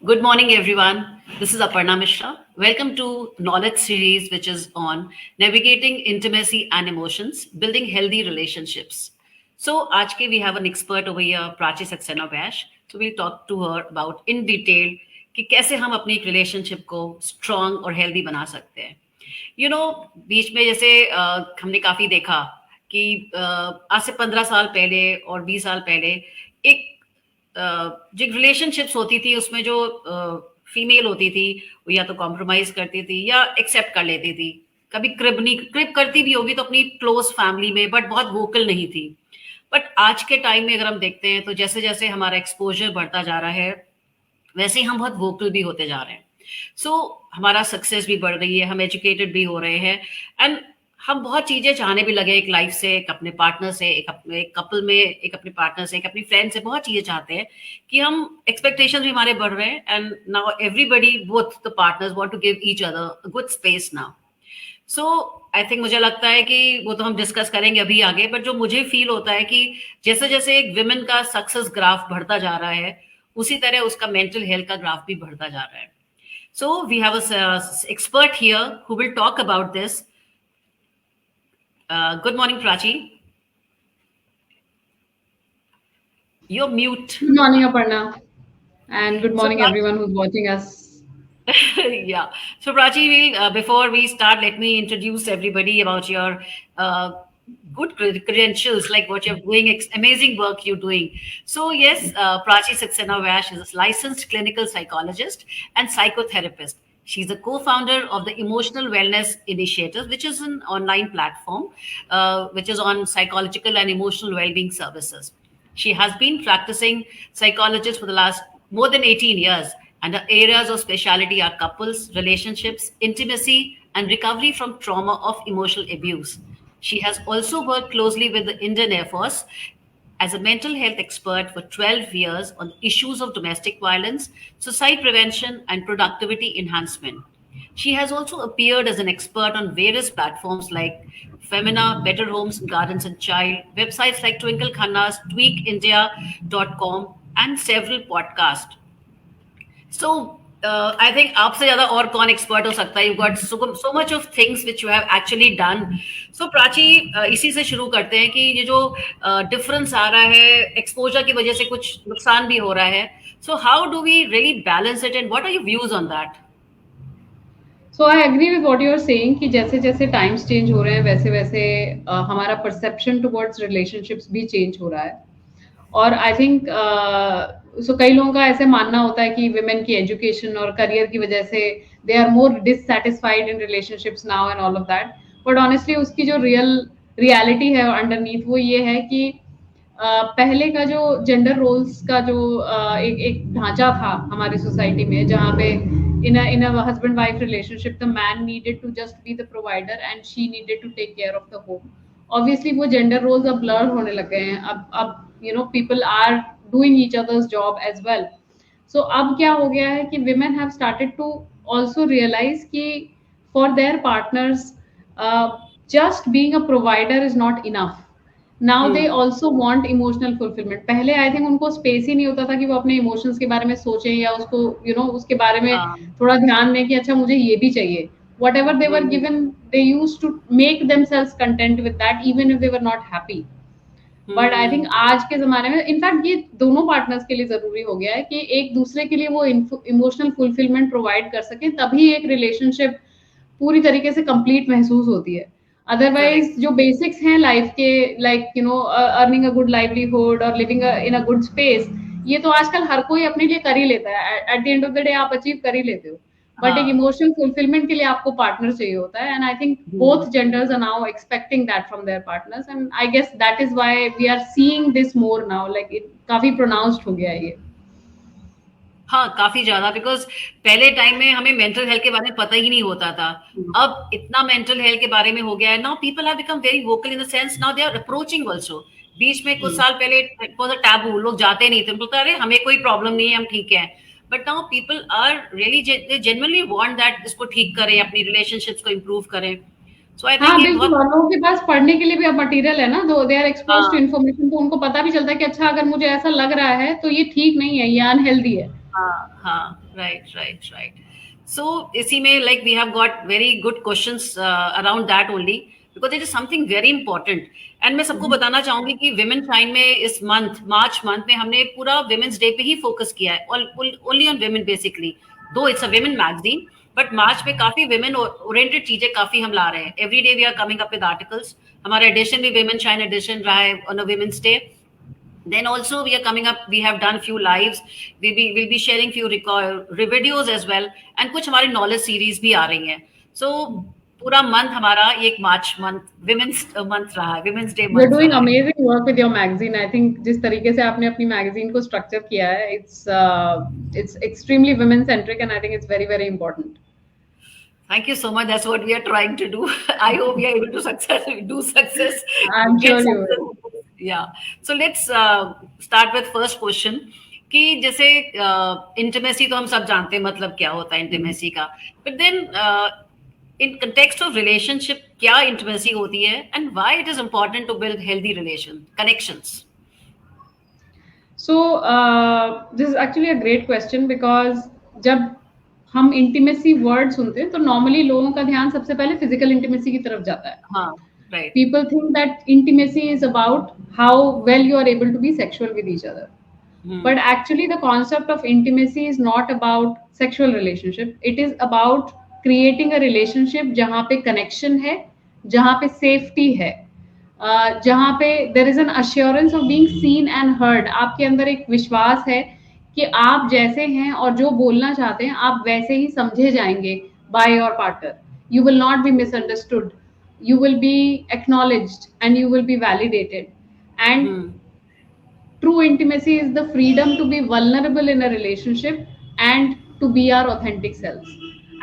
Good morning, everyone. This is Aparna Mishra. Welcome to Knowledge series, which is on navigating intimacy and emotions, building healthy relationships. So, Ajke we have an expert over here, Prachi Saxena Bash. So, we'll talk to her about in detail कि कैसे हम अपनी एक relationship को strong और healthy बना सकते हैं. बीच में जैसे हमने काफी देखा कि आज से 15 साल पहले और 20 साल पहले एक जो रिलेशनशिप्स होती थी उसमें जो फीमेल होती थी वो या तो कॉम्प्रोमाइज करती थी या एक्सेप्ट कर लेती थी. कभी क्रिप करती भी होगी तो अपनी क्लोज फैमिली में, बट बहुत वोकल नहीं थी. बट आज के टाइम में अगर हम देखते हैं तो जैसे जैसे हमारा एक्सपोजर बढ़ता जा रहा है वैसे ही हम बहुत वोकल भी होते जा रहे हैं. हमारा सक्सेस भी बढ़ रही है, हम एजुकेटेड भी हो रहे हैं एंड हम बहुत चीजें चाहने भी लगे एक लाइफ से, एक अपने पार्टनर से, एक कपल में, एक अपने पार्टनर से, एक अपनी फ्रेंड से. बहुत चीजें चाहते हैं कि हम एक्सपेक्टेशंस भी हमारे बढ़ रहे हैं and now everybody both the partners want to give each other good space now. I think मुझे लगता है कि वो तो हम डिस्कस करेंगे अभी आगे, बट जो मुझे फील होता है कि जैसे जैसे एक विमेन का सक्सेस ग्राफ बढ़ता जा रहा है उसी तरह उसका मेंटल हेल्थ का ग्राफ भी बढ़ता जा रहा है. We have a expert here who will talk about this. Good morning, Prachi. You're mute. Good morning, Aparna. And good morning, everyone who's watching us. Yeah. So, Prachi, before we start, let me introduce everybody about your good credentials, like what you're doing, amazing work you're doing. So, yes, Prachi Saxena Vash is a licensed clinical psychologist and psychotherapist. She's a co-founder of the Emotional Wellness Initiative, which is an online platform which is on psychological and emotional well-being services. She has been practicing psychologist for the last more than 18 years, and her areas of specialty are couples, relationships, intimacy, and recovery from trauma of emotional abuse. She has also worked closely with the Indian Air Force as a mental health expert for 12 years on issues of domestic violence, suicide prevention, and productivity enhancement. She has also appeared as an expert on various platforms like Femina, Better Homes, Gardens and Child, websites like Twinkle Khanna's tweakindia.com, and several podcasts. I think आपसे ज्यादा और कौन expert हो सकता है. You got so much of things which you have actually done. Prachi, इसी से शुरू करते हैं कि ये जो डिफरेंस आ रहा है एक्सपोजर की वजह से कुछ नुकसान भी हो रहा है. So how do we really balance it and what are your views on that? So I agree with what you're saying कि जैसे जैसे टाइम्स चेंज हो रहे हैं वैसे वैसे हमारा परसेप्शन टुवर्ड्स रिलेशनशिप्स भी चेंज हो रहा है. और आई थिंक कई लोगों का ऐसे मानना होता है कि विमेन की एजुकेशन और करियर की वजह से they are more dissatisfied in relationships now and all of that. But honestly उसकी जो रियलिटी है अंडरनीथ वो ये है कि पहले का जो जेंडर रोल्स का जो एक ढांचा था हमारी सोसाइटी में, जहाँ पे in a husband wife relationship the man needed to just be the provider and she needed to take care of the home. Obviously वो gender roles अब blur होने लग गए हैं. अब people are doing each other's job as well. So अब क्या हो गया है कि women have started to also realize कि for their partners just being a provider is not enough. Now they also want emotional fulfilment. पहले I think उनको space ही नहीं होता था कि वो अपने इमोशंस के बारे में सोचें या उसको उसके बारे में थोड़ा ध्यान दें कि अच्छा मुझे ये भी चाहिए. Whatever they were given they use to make themselves content with that even if they were not happy. But I think आज के जमाने में इनफैक्ट ये दोनों पार्टनर्स के लिए जरूरी हो गया है कि एक दूसरे के लिए वो इमोशनल फुलफिलमेंट प्रोवाइड कर सके, तभी एक रिलेशनशिप पूरी तरीके से कंप्लीट महसूस होती है. अदरवाइज जो बेसिक्स हैं लाइफ के, like earning a good livelihood और living in a good space, ये तो आजकल हर कोई अपने लिए कर ही लेता है. At the end of the day आप अचीव कर ही लेते हो, बट एक इमोशनल फुलफिलमेंट के लिए आपको पार्टनर चाहिए होता है. And I think both genders are now expecting that from their partners, and I guess that is why we are seeing this more now. Like it काफी प्रोनाउंस्ड हो गया है ये. हाँ, काफी ज्यादा, बिकॉज पहले टाइम में हमें मेंटल हेल्थ के बारे में पता ही नहीं होता था. अब इतना मेंटल हेल्थ के बारे में हो गया है. Now people have become very vocal in the sense now they are approaching also. बीच में कुछ साल पहले इट वाज अ टैबू, लोग जाते नहीं थे, बोलते अरे हमें कोई प्रॉब्लम नहीं है, हम ठीक है. But now people are really they genuinely want that इसको ठीक करें, अपनी रिलेशनशिप्स को इंप्रूव करें. सो आई थिंक बिल्कुल. लोगों के पास पढ़ने के लिए भी अब मटेरियल है ना, तो they are exposed to information, तो उनको पता भी चलता है कि अच्छा अगर मुझे ऐसा लग रहा है तो ये ठीक नहीं है, ये अनहेल्दी है. हाँ. Right. So इसी में like we have got very good questions around that only because it is something very important. And मैं सबको बताना चाहूंगी कि विमेन शाइन में इस मंथ मार्च मंथ में हमने पूरा विमेन्स डे पे ही फोकस किया है, only on women basically, though it's a women magazine, but March में काफी विमेन ओरिएंटेड चीजें काफी हम ला रहे हैं. Every day we are coming up with articles. हमारा एडिशन भी विमेन शाइन एडिशन रहा है on a women's day. Then also we are coming up, we have done few lives, we'll be sharing few videos as well, and कुछ हमारी knowledge series भी आ रही हैं. So पूरा मंथ हमारा एक मार्च मंथ विमेन्स मंथ रहा है, women's day You're month doing रहा है. amazing work with your magazine. I think जिस तरीके से आपने अपनी magazine को structure किया है, it's extremely women centric, and I think it's very very important. Thank you so much. That's what we are trying to do. I hope we are able to success, I'm get sure you success. will. Yeah. So let's start with first question. कि जैसे intimacy तो हम सब जानते हैं मतलब क्या होता है इंटीमेसी का, but then in context of relationship क्या इंटीमेसी होती है and why it is important to build healthy relation connections. So this is actually a great question because जब हम इंटीमेसी वर्ड सुनते हैं तो नॉर्मली लोगों का ध्यान सबसे पहले फिजिकल इंटीमेसी की तरफ जाता है. हाँ, right. People think that intimacy is about how well you are able to be sexual with each other. But actually, the concept of intimacy is not about sexual relationship. It is about creating a relationship जहाँ पे connection है, जहाँ पे safety है, जहाँ पे there is an assurance of being seen and heard. आपके अंदर एक विश्वास है कि आप जैसे हैं और जो बोलना चाहते हैं आप वैसे ही समझे जाएंगे by your partner. You will not be misunderstood. You will be acknowledged and you will be validated. And true intimacy is the freedom to be vulnerable in a relationship and to be our authentic selves.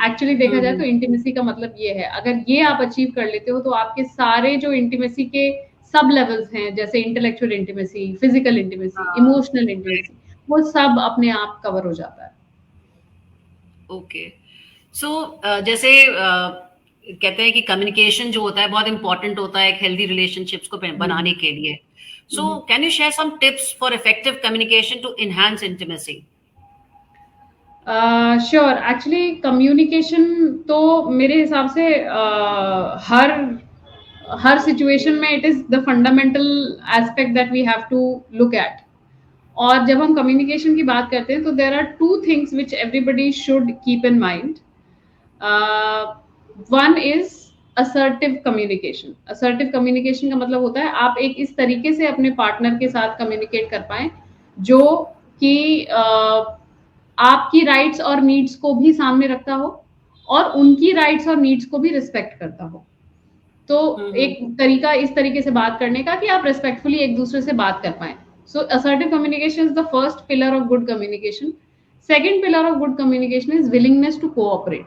Actually देखा जाए तो intimacy का मतलब ये है, अगर ये आप अचीव कर लेते हो तो आपके सारे जो इंटीमेसी के सब लेवल्स हैं जैसे intellectual intimacy, physical intimacy, emotional intimacy, वो सब अपने आप कवर हो जाता है. ओके. सो जैसे कहते हैं कि कम्युनिकेशन जो होता है बहुत इंपॉर्टेंट होता है एक हेल्दी रिलेशनशिप्स को बनाने के लिए. So can you share some tips for effective communication to enhance intimacy? Sure. Actually communication तो मेरे हिसाब से हर सिचुएशन में it is the fundamental aspect that we have to look at. और जब हम कम्युनिकेशन की बात करते हैं तो there are two things which everybody should keep in mind. One is assertive communication. Assertive communication का मतलब होता है आप एक इस तरीके से अपने पार्टनर के साथ कम्युनिकेट कर पाए जो कि आपकी राइट्स और नीड्स को भी सामने रखता हो और उनकी राइट्स और नीड्स को भी रिस्पेक्ट करता हो. तो एक तरीका इस तरीके से बात करने का कि आप रिस्पेक्टफुली एक दूसरे से बात कर पाए. So assertive communication is the first pillar of good communication. Second pillar of good communication is willingness to cooperate.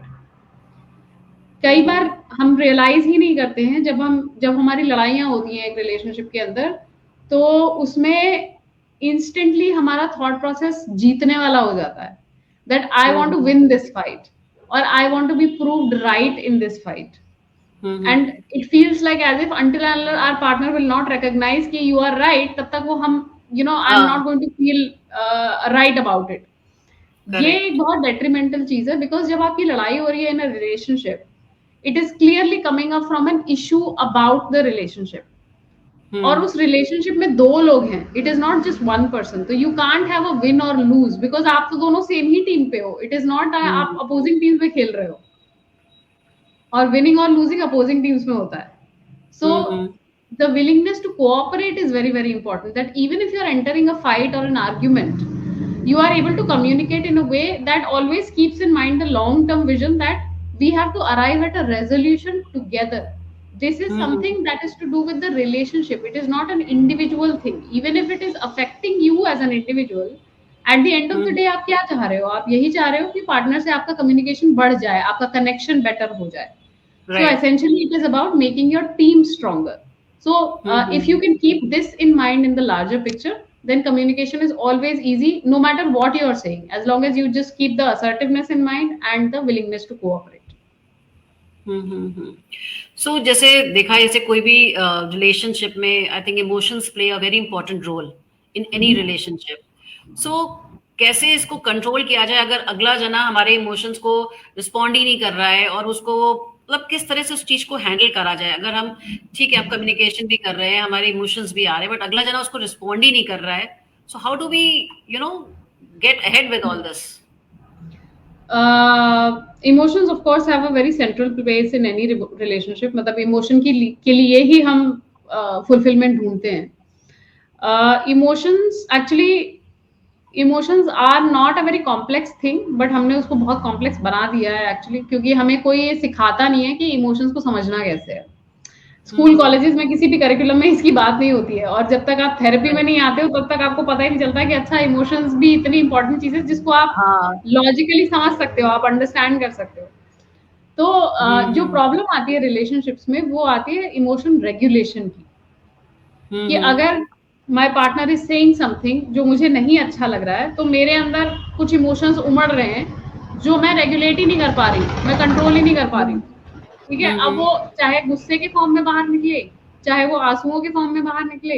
कई बार हम रियलाइज ही नहीं करते हैं जब हमारी लड़ाइयाँ होती हैं एक रिलेशनशिप के अंदर तो उसमें इंस्टेंटली हमारा थॉट प्रोसेस जीतने वाला हो जाता है that I want to win this fight और I want to be proved right in this fight. And it feels like as if until our partner will not recognize कि you are right तब तक वो हम I'm not going to feel right about it. ये एक बहुत detrimental चीज है बिकॉज जब आपकी लड़ाई हो रही है in a relationship it is clearly coming up from an issue about the relationship. और उस रिलेशनशिप में दो लोग हैं, it is not just one person. तो you can't have a win और लूज बिकॉज आप तो दोनों सेम ही टीम पे हो. इट इज नॉट आप अपोजिंग टीम्स में खेल रहे हो और विनिंग और लूजिंग अपोजिंग टीम्स में होता है. So the willingness to cooperate is very very important that even if you are entering a fight और an argument you are able to communicate in a way that always keeps in mind the long term vision that we have to arrive at a resolution together. This is something that is to do with the relationship. It is not an individual thing. Even if it is affecting you as an individual, at the end of the day आप क्या चाह रहे हो? आप यही चाह रहे हो कि पार्टनर से आपका कम्युनिकेशन बढ़ जाए, आपका कनेक्शन बेटर हो जाए. So essentially it is about making your team stronger. So if you can keep this in mind in the larger picture, then communication is always easy no matter what you are saying, as long as you just keep the assertiveness in mind and the willingness to cooperate. So जैसे देखा जैसे कोई भी relationship में I think emotions play a very important role in any relationship. So कैसे इसको control किया जाए अगर अगला जना हमारे इमोशंस को रिस्पॉन्ड ही नहीं कर रहा है, और उसको मतलब किस तरह से उस चीज को हैंडल करा जाए? अगर हम ठीक है, आप कम्युनिकेशन भी कर रहे हैं, हमारे इमोशंस भी आ रहे हैं, बट अगला जना उसको रिस्पॉन्ड ही नहीं कर रहा है, so how do we you know get ahead with all this? Emotions of course have a very central place in any relationship. मतलब इमोशन के लिए ही हम फुलफिलमेंट ढूंढते हैं. Emotions are not a very complex thing, but हमने उसको बहुत कॉम्प्लेक्स बना दिया है एक्चुअली, क्योंकि हमें कोई ये सिखाता नहीं है कि इमोशंस को समझना कैसे है. स्कूल कॉलेजेस में किसी भी करिकुलम में इसकी बात नहीं होती है, और जब तक आप थेरेपी में नहीं आते हो तब तक आपको पता ही नहीं चलता कि अच्छा इमोशंस भी इतनी इंपॉर्टेंट चीज है जिसको आप हाँ. लॉजिकली समझ सकते हो, आप अंडरस्टैंड कर सकते हो. तो जो हम्म. प्रॉब्लम आती है रिलेशनशिप्स में वो आती है इमोशन रेगुलेशन की. कि हम्म. अगर my partner is saying something जो मुझे नहीं अच्छा लग रहा है, तो मेरे अंदर कुछ इमोशंस उमड़ रहे हैं जो मैं रेगुलेट ही नहीं कर पा रही हूँ, मैं कंट्रोल ही नहीं कर पा रही हूँ. ठीक है, अब वो चाहे गुस्से के फॉर्म में बाहर निकले, चाहे वो आंसुओं के फॉर्म में बाहर निकले,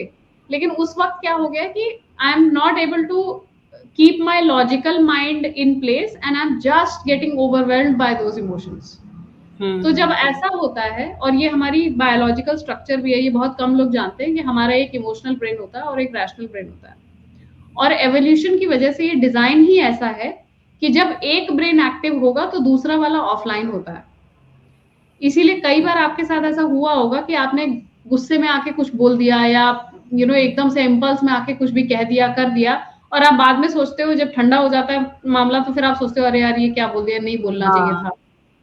लेकिन उस वक्त क्या हो गया कि I am not able to keep my logical mind in place and I am just getting overwhelmed by those emotions. तो जब ऐसा होता है, और ये हमारी बायोलॉजिकल स्ट्रक्चर भी है, ये बहुत कम लोग जानते हैं कि हमारा एक इमोशनल ब्रेन होता है और एक रैशनल ब्रेन होता है, और एवोल्यूशन की वजह से ये डिजाइन ही ऐसा है कि जब एक ब्रेन एक्टिव होगा तो दूसरा वाला ऑफलाइन होता है. इसीलिए कई बार आपके साथ ऐसा हुआ होगा कि आपने गुस्से में आके कुछ बोल दिया, या एकदम से इम्पल्स में आके कुछ भी कह दिया, कर दिया, और आप बाद में सोचते हो, जब ठंडा हो जाता है मामला, तो फिर आप सोचते हो अरे यार ये क्या बोल दिया, नहीं बोलना चाहिए हाँ, था.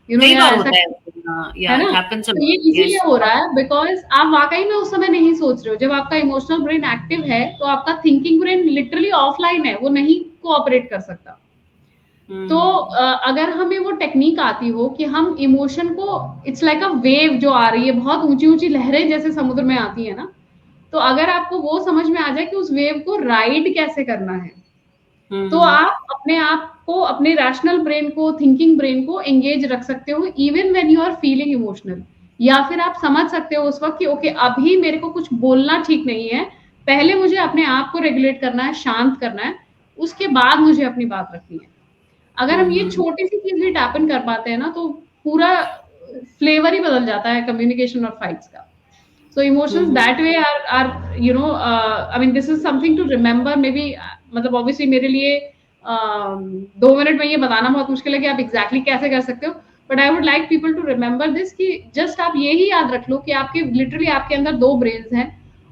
कई या बार ऐसा होता है. या है ना. इट हैपेंस अ तो ये लॉट. इसीलिए यस. हो रहा है बिकॉज आप वाकई में उस समय नहीं सोच रहे हो. जब आपका इमोशनल ब्रेन एक्टिव है तो आपका थिंकिंग ब्रेन लिटरली ऑफलाइन है, वो नहीं कोऑपरेट कर सकता. तो अगर हमें वो टेक्निक आती हो कि हम इमोशन को, इट्स लाइक अ वेव जो आ रही है, बहुत ऊंची ऊंची लहरें जैसे समुद्र में आती है ना, तो अगर आपको वो समझ में आ जाए कि उस वेव को राइड कैसे करना है, तो आप अपने आप को, अपने रैशनल ब्रेन को, थिंकिंग ब्रेन को एंगेज रख सकते हो even when you are feeling emotional. या फिर आप समझ सकते हो उस वक्त कि ओके अभी मेरे को कुछ बोलना ठीक नहीं है, पहले मुझे अपने आप को रेगुलेट करना है, शांत करना है, उसके बाद मुझे अपनी बात रखनी है. अगर हम ये छोटी सी चीज भी टैपन कर पाते हैं ना, तो पूरा फ्लेवर ही बदल जाता है कम्युनिकेशन और फाइट्स का. So emotions that way are I mean this is something to remember maybe. मतलब obviously मेरे लिए 2 मिनट में ये बताना बहुत मुश्किल है कि आप exactly कैसे कर सकते हो, but I would like people to remember this कि just आप ये ही याद रख लो कि आपके literally आपके अंदर 2 ब्रेन्स हैं,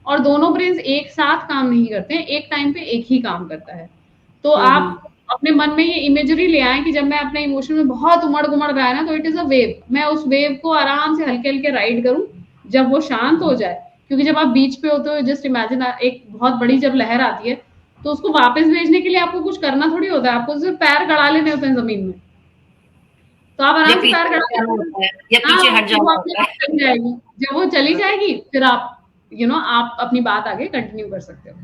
और दोनों ब्रेन्स एक साथ काम नहीं करते हैं, एक टाइम पे एक ही काम करता है. तो आप अपने मन में ये इमेजरी ले आए कि जब मैं अपने इमोशन में बहुत उमड़ घुमड़ रहा है ना, तो इट इज अ वेव, मैं उस वेव को आराम से हल्के हल्के राइड करूं, जब वो शांत हो जाए. क्योंकि जब आप बीच पे होते हो, जस्ट इमेजिन एक बहुत बड़ी जब लहर आती है, तो उसको वापस भेजने के लिए आपको कुछ करना थोड़ी होता है, आपको सिर्फ पैर गड़ा लेने होते हैं जमीन में. तो आप या आराम से पैर पीछे हट गड़ा जाना लेते होता है, या हाँ, पीछे हट वो जाना अपने होता आप चली जाएगी. जब वो चली है. जाएगी फिर आप आप अपनी बात आगे कंटिन्यू कर सकते हो.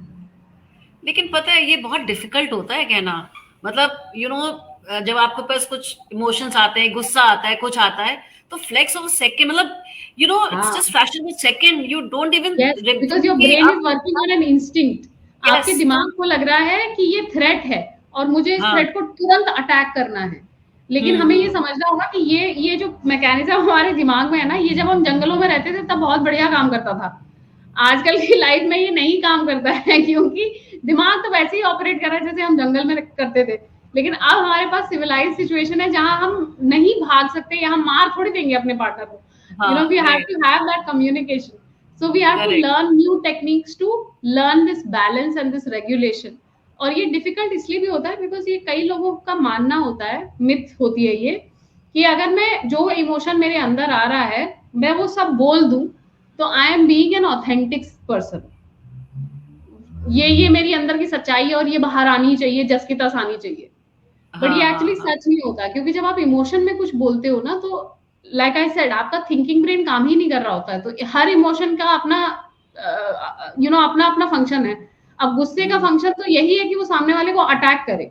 लेकिन पता है ये बहुत डिफिकल्ट होता है कहना. मतलब जब आपके पास कुछ इमोशंस आते हैं, गुस्सा आता है, कुछ आता है, तो फ्लेक्स ऑफ सेकंड, मतलब इट्स हाँ, just flash of second, you don't even yes, because your कि ब्रेन इज आप. Working on an instinct. आपके यस. दिमाग को लग रहा है कि ये थ्रेट है और मुझे इस हाँ. थ्रेट को तुरंत अटैक करना है. लेकिन हमें ये समझना होगा कि ये जो मैकेनिज्म हमारे दिमाग में है ना, ये जब हम जंगलों में रहते थे तब बहुत बढ़िया काम करता था. आजकल की लाइफ में ये नहीं काम करता है क्योंकि दिमाग तो वैसे ही ऑपरेट कर रहा है जैसे हम जंगल में करते थे. लेकिन अब हमारे पास सिविलाइज सिचुएशन है जहां हम नहीं भाग सकते, या हम मार थोड़ी देंगे अपने पार्टनर को. हाँ. We have right. To have that communication. So we have to correct. learn new techniques to learn this balance and this regulation. और ये डिफिकल्ट इसलिए भी होता है बिकॉज ये कई लोगों का मानना होता है, मिथ होती है ये, कि अगर मैं जो इमोशन मेरे अंदर आ रहा है मैं वो सब बोल दूं, तो I am being an authentic person. ये मेरी अंदर की सच्चाई है और ये बाहर आनी चाहिए, जस की तस आनी चाहिए. बट ये एक्चुअली सच नहीं होता, क्योंकि जब आप इमोशन में कुछ बोलते हो ना, तो लाइक आई सेड आपका थिंकिंग ब्रेन काम ही नहीं कर रहा होता है. तो हर इमोशन का अपना अपना अपना फंक्शन है. अब गुस्से का फंक्शन तो यही है कि वो सामने वाले को अटैक करे,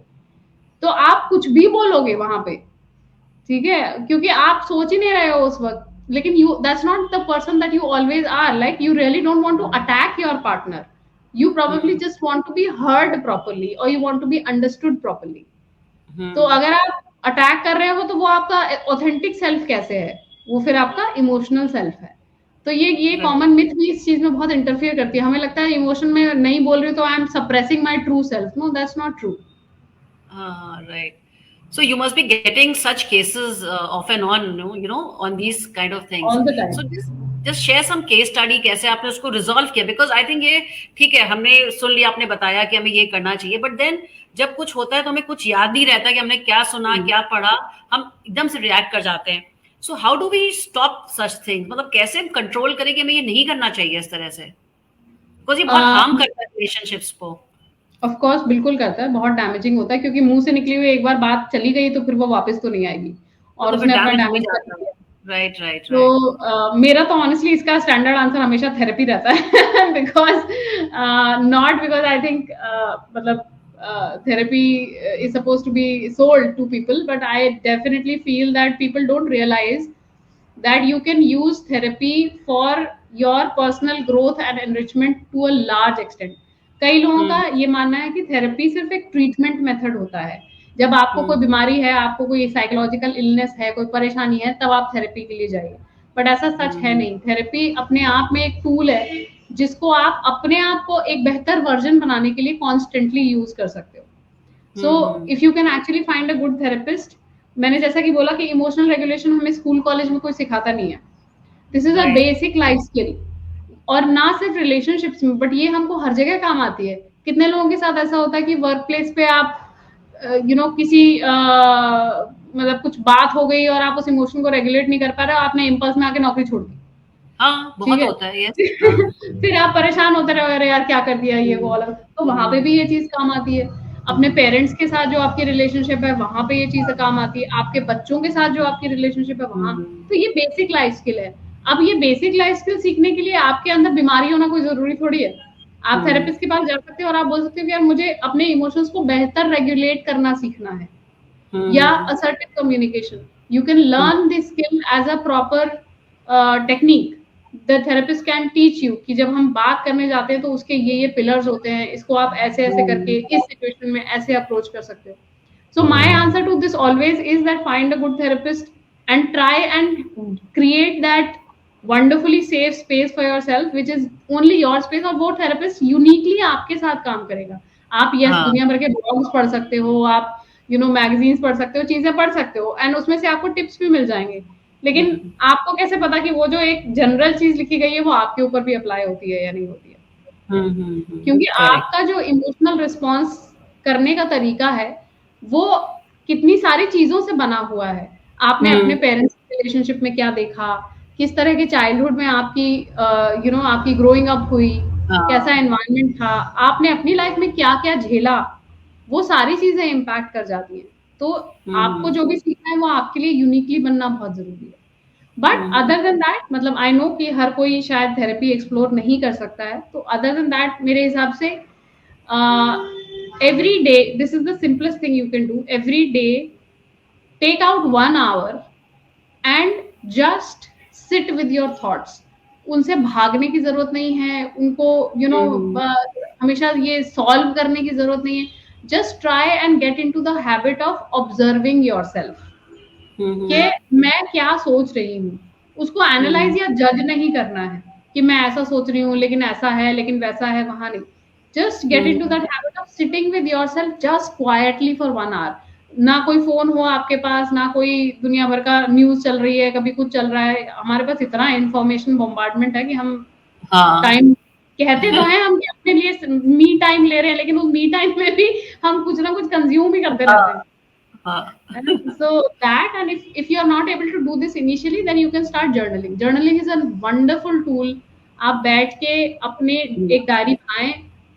तो आप कुछ भी बोलोगे वहां पे, ठीक है, क्योंकि आप सोच ही नहीं रहे हो उस वक्त. लेकिन you that's not the person that you always are. Like you really don't want to attack your partner, You probably just want to be heard properly or you want to be understood properly. तो अगर आप attack कर रहे हो तो वो आपका authentic self कैसे है, वो फिर आपका इमोशनल सेल्फ है. तो ये कॉमन मिथ भी इस चीज में बहुत इंटरफियर करती है. हमें लगता है इमोशन में नहीं बोल रही तो I am suppressing my true self. No, that's not true. Right. So you must be getting such cases off and on, on these kind of things. All the time. So just share some case study कैसे आपने उसको resolve किया, because I think ये ठीक है, हमने सुन लिया, आपने बताया कि हमें ये करना चाहिए, but then जब कुछ होता है तो हमें कुछ याद नहीं रहता कि हमने क्या सुना, क्या पढ़ा, हम एकदम से रिएक्ट कर जाते हैं. So how do we stop such things? मतलब कैसे हम कंट्रोल करें कि हमें ये नहीं करना चाहिए इस तरह से, because ये बहुत हार्म करता है रिलेशनशिप्स को. ऑफ कोर्स बिल्कुल करता है, बहुत डैमेजिंग होता है, क्योंकि मुंह से निकली हुई एक बार बात चली गई तो फिर वो वापस तो नहीं आएगी और उसने अपना डैमेज कर दिया. राइट. तो मेरा तो ऑनेस्टली इसका स्टैंडर्ड आंसर हमेशा थेरेपी रहता है. Because not because I think मतलब therapy is suppose to be sold to people, but I definitely feel that people don't realize that you can use therapy for your personal growth and enrichment to a large extent. कई लोगों का ये मानना है कि therapy सिर्फ एक treatment method होता है. जब आपको कोई बीमारी है, आपको कोई साइकोलॉजिकल इलनेस है, कोई परेशानी है, तब आप थेरेपी के लिए जाइए. बट ऐसा सच है नहीं. थेरेपी अपने आप में एक टूल है जिसको आप अपने आप को एक बेहतर वर्जन बनाने के लिए कॉन्स्टेंटली यूज कर सकते हो. So if you can actually find a good therapist, मैंने जैसा कि बोला कि इमोशनल रेगुलेशन हमें स्कूल कॉलेज में कोई सिखाता नहीं है. This is a basic life skill, और ना सिर्फ रिलेशनशिप्स में, बट ये हमको हर जगह काम आती है. कितने लोगों के साथ ऐसा होता है कि वर्क प्लेस पे आप किसी मतलब कुछ बात हो गई और आप उस इमोशन को रेगुलेट नहीं कर पा रहे हो, आपने इम्पल्स में आके नौकरी छोड़ दी. हाँ, बहुत होता है ये. फिर आप परेशान होते रहो, अरे यार क्या कर दिया ये वो अलग. तो वहां पे भी ये चीज काम आती है. अपने पेरेंट्स के साथ जो आपकी रिलेशनशिप है वहां पे ये चीज काम आती है. आपके बच्चों के साथ जो आपकी रिलेशनशिप है वहां. तो ये बेसिक लाइफ स्किल है. अब ये बेसिक लाइफ स्किल सीखने के लिए आपके अंदर बीमारी होना कोई जरूरी थोड़ी है. आप थेरेपिस्ट के पास जा सकते हो और आप बोल सकते हो कि यार मुझे अपने इमोशंस को बेहतर रेगुलेट करना सीखना है, या assertive communication. You can learn this skill as a proper technique. The therapist can teach you कि जब हम बात करने जाते हैं तो उसके ये पिलर्स होते हैं, इसको आप ऐसे ऐसे करके इस सिचुएशन में ऐसे अप्रोच कर सकते हो. So my answer to this always is that find a good therapist and try and create that wonderfully safe space for yourself which is only your space. और वो थेरेपिस्ट यूनिकली आपके साथ काम करेगा. आप दुनिया भर के ब्लॉग्स पढ़ सकते हो, आप मैगजीन्स पढ़ सकते हो, चीजें पढ़ सकते हो, एंड उसमें से आपको टिप्स भी मिल जाएंगे. लेकिन आपको कैसे पता कि वो जो एक जनरल चीज लिखी गई है वो आपके ऊपर भी अप्लाई होती है या नहीं होती है. क्योंकि आपका जो इमोशनल रिस्पॉन्स करने का तरीका है वो कितनी सारी चीजों से बना हुआ है. आपने अपने पेरेंट्स के रिलेशनशिप में क्या देखा, किस तरह के चाइल्डहुड में आपकी आपकी ग्रोइंग अप हुई, कैसा एनवायरनमेंट था, आपने अपनी लाइफ में क्या क्या झेला, वो सारी चीजें इम्पैक्ट कर जाती हैं. तो आपको जो भी सीखना है वो आपके लिए यूनिकली बनना बहुत जरूरी है. बट अदर देन दैट, मतलब आई नो कि हर कोई शायद थेरेपी एक्सप्लोर नहीं कर सकता है. तो अदर देन दैट मेरे हिसाब से every day, this is the simplest thing you can do. Every day take out 1 hour and just sit with your thoughts. उनसे भागने की जरूरत नहीं है, उनको हमेशा ये सॉल्व करने की जरूरत नहीं है. Just try and get into the habit of observing yourself. कि मैं क्या सोच रही हूँ, उसको एनालाइज या जज नहीं करना है कि मैं ऐसा सोच रही हूँ लेकिन ऐसा है लेकिन वैसा है, वहां नहीं. Just get into that habit of sitting with yourself just quietly for 1 hour. ना कोई फोन हो आपके पास, ना कोई दुनिया भर का न्यूज चल रही है, कभी कुछ चल रहा है. हमारे पास इतना इंफॉर्मेशन बॉम्बार्डमेंट है कि हम टाइम कहते तो हैं हम कि अपने लिए मी टाइम ले रहे हैं, लेकिन उस मी टाइम में भी हम कुछ ना कुछ कंज्यूम ही करते रहते हैं. So that, and if you are not able to do this initially, then you can start journaling. Journaling is a wonderful tool. आप बैठ के अपने एक डायरी बनाएं,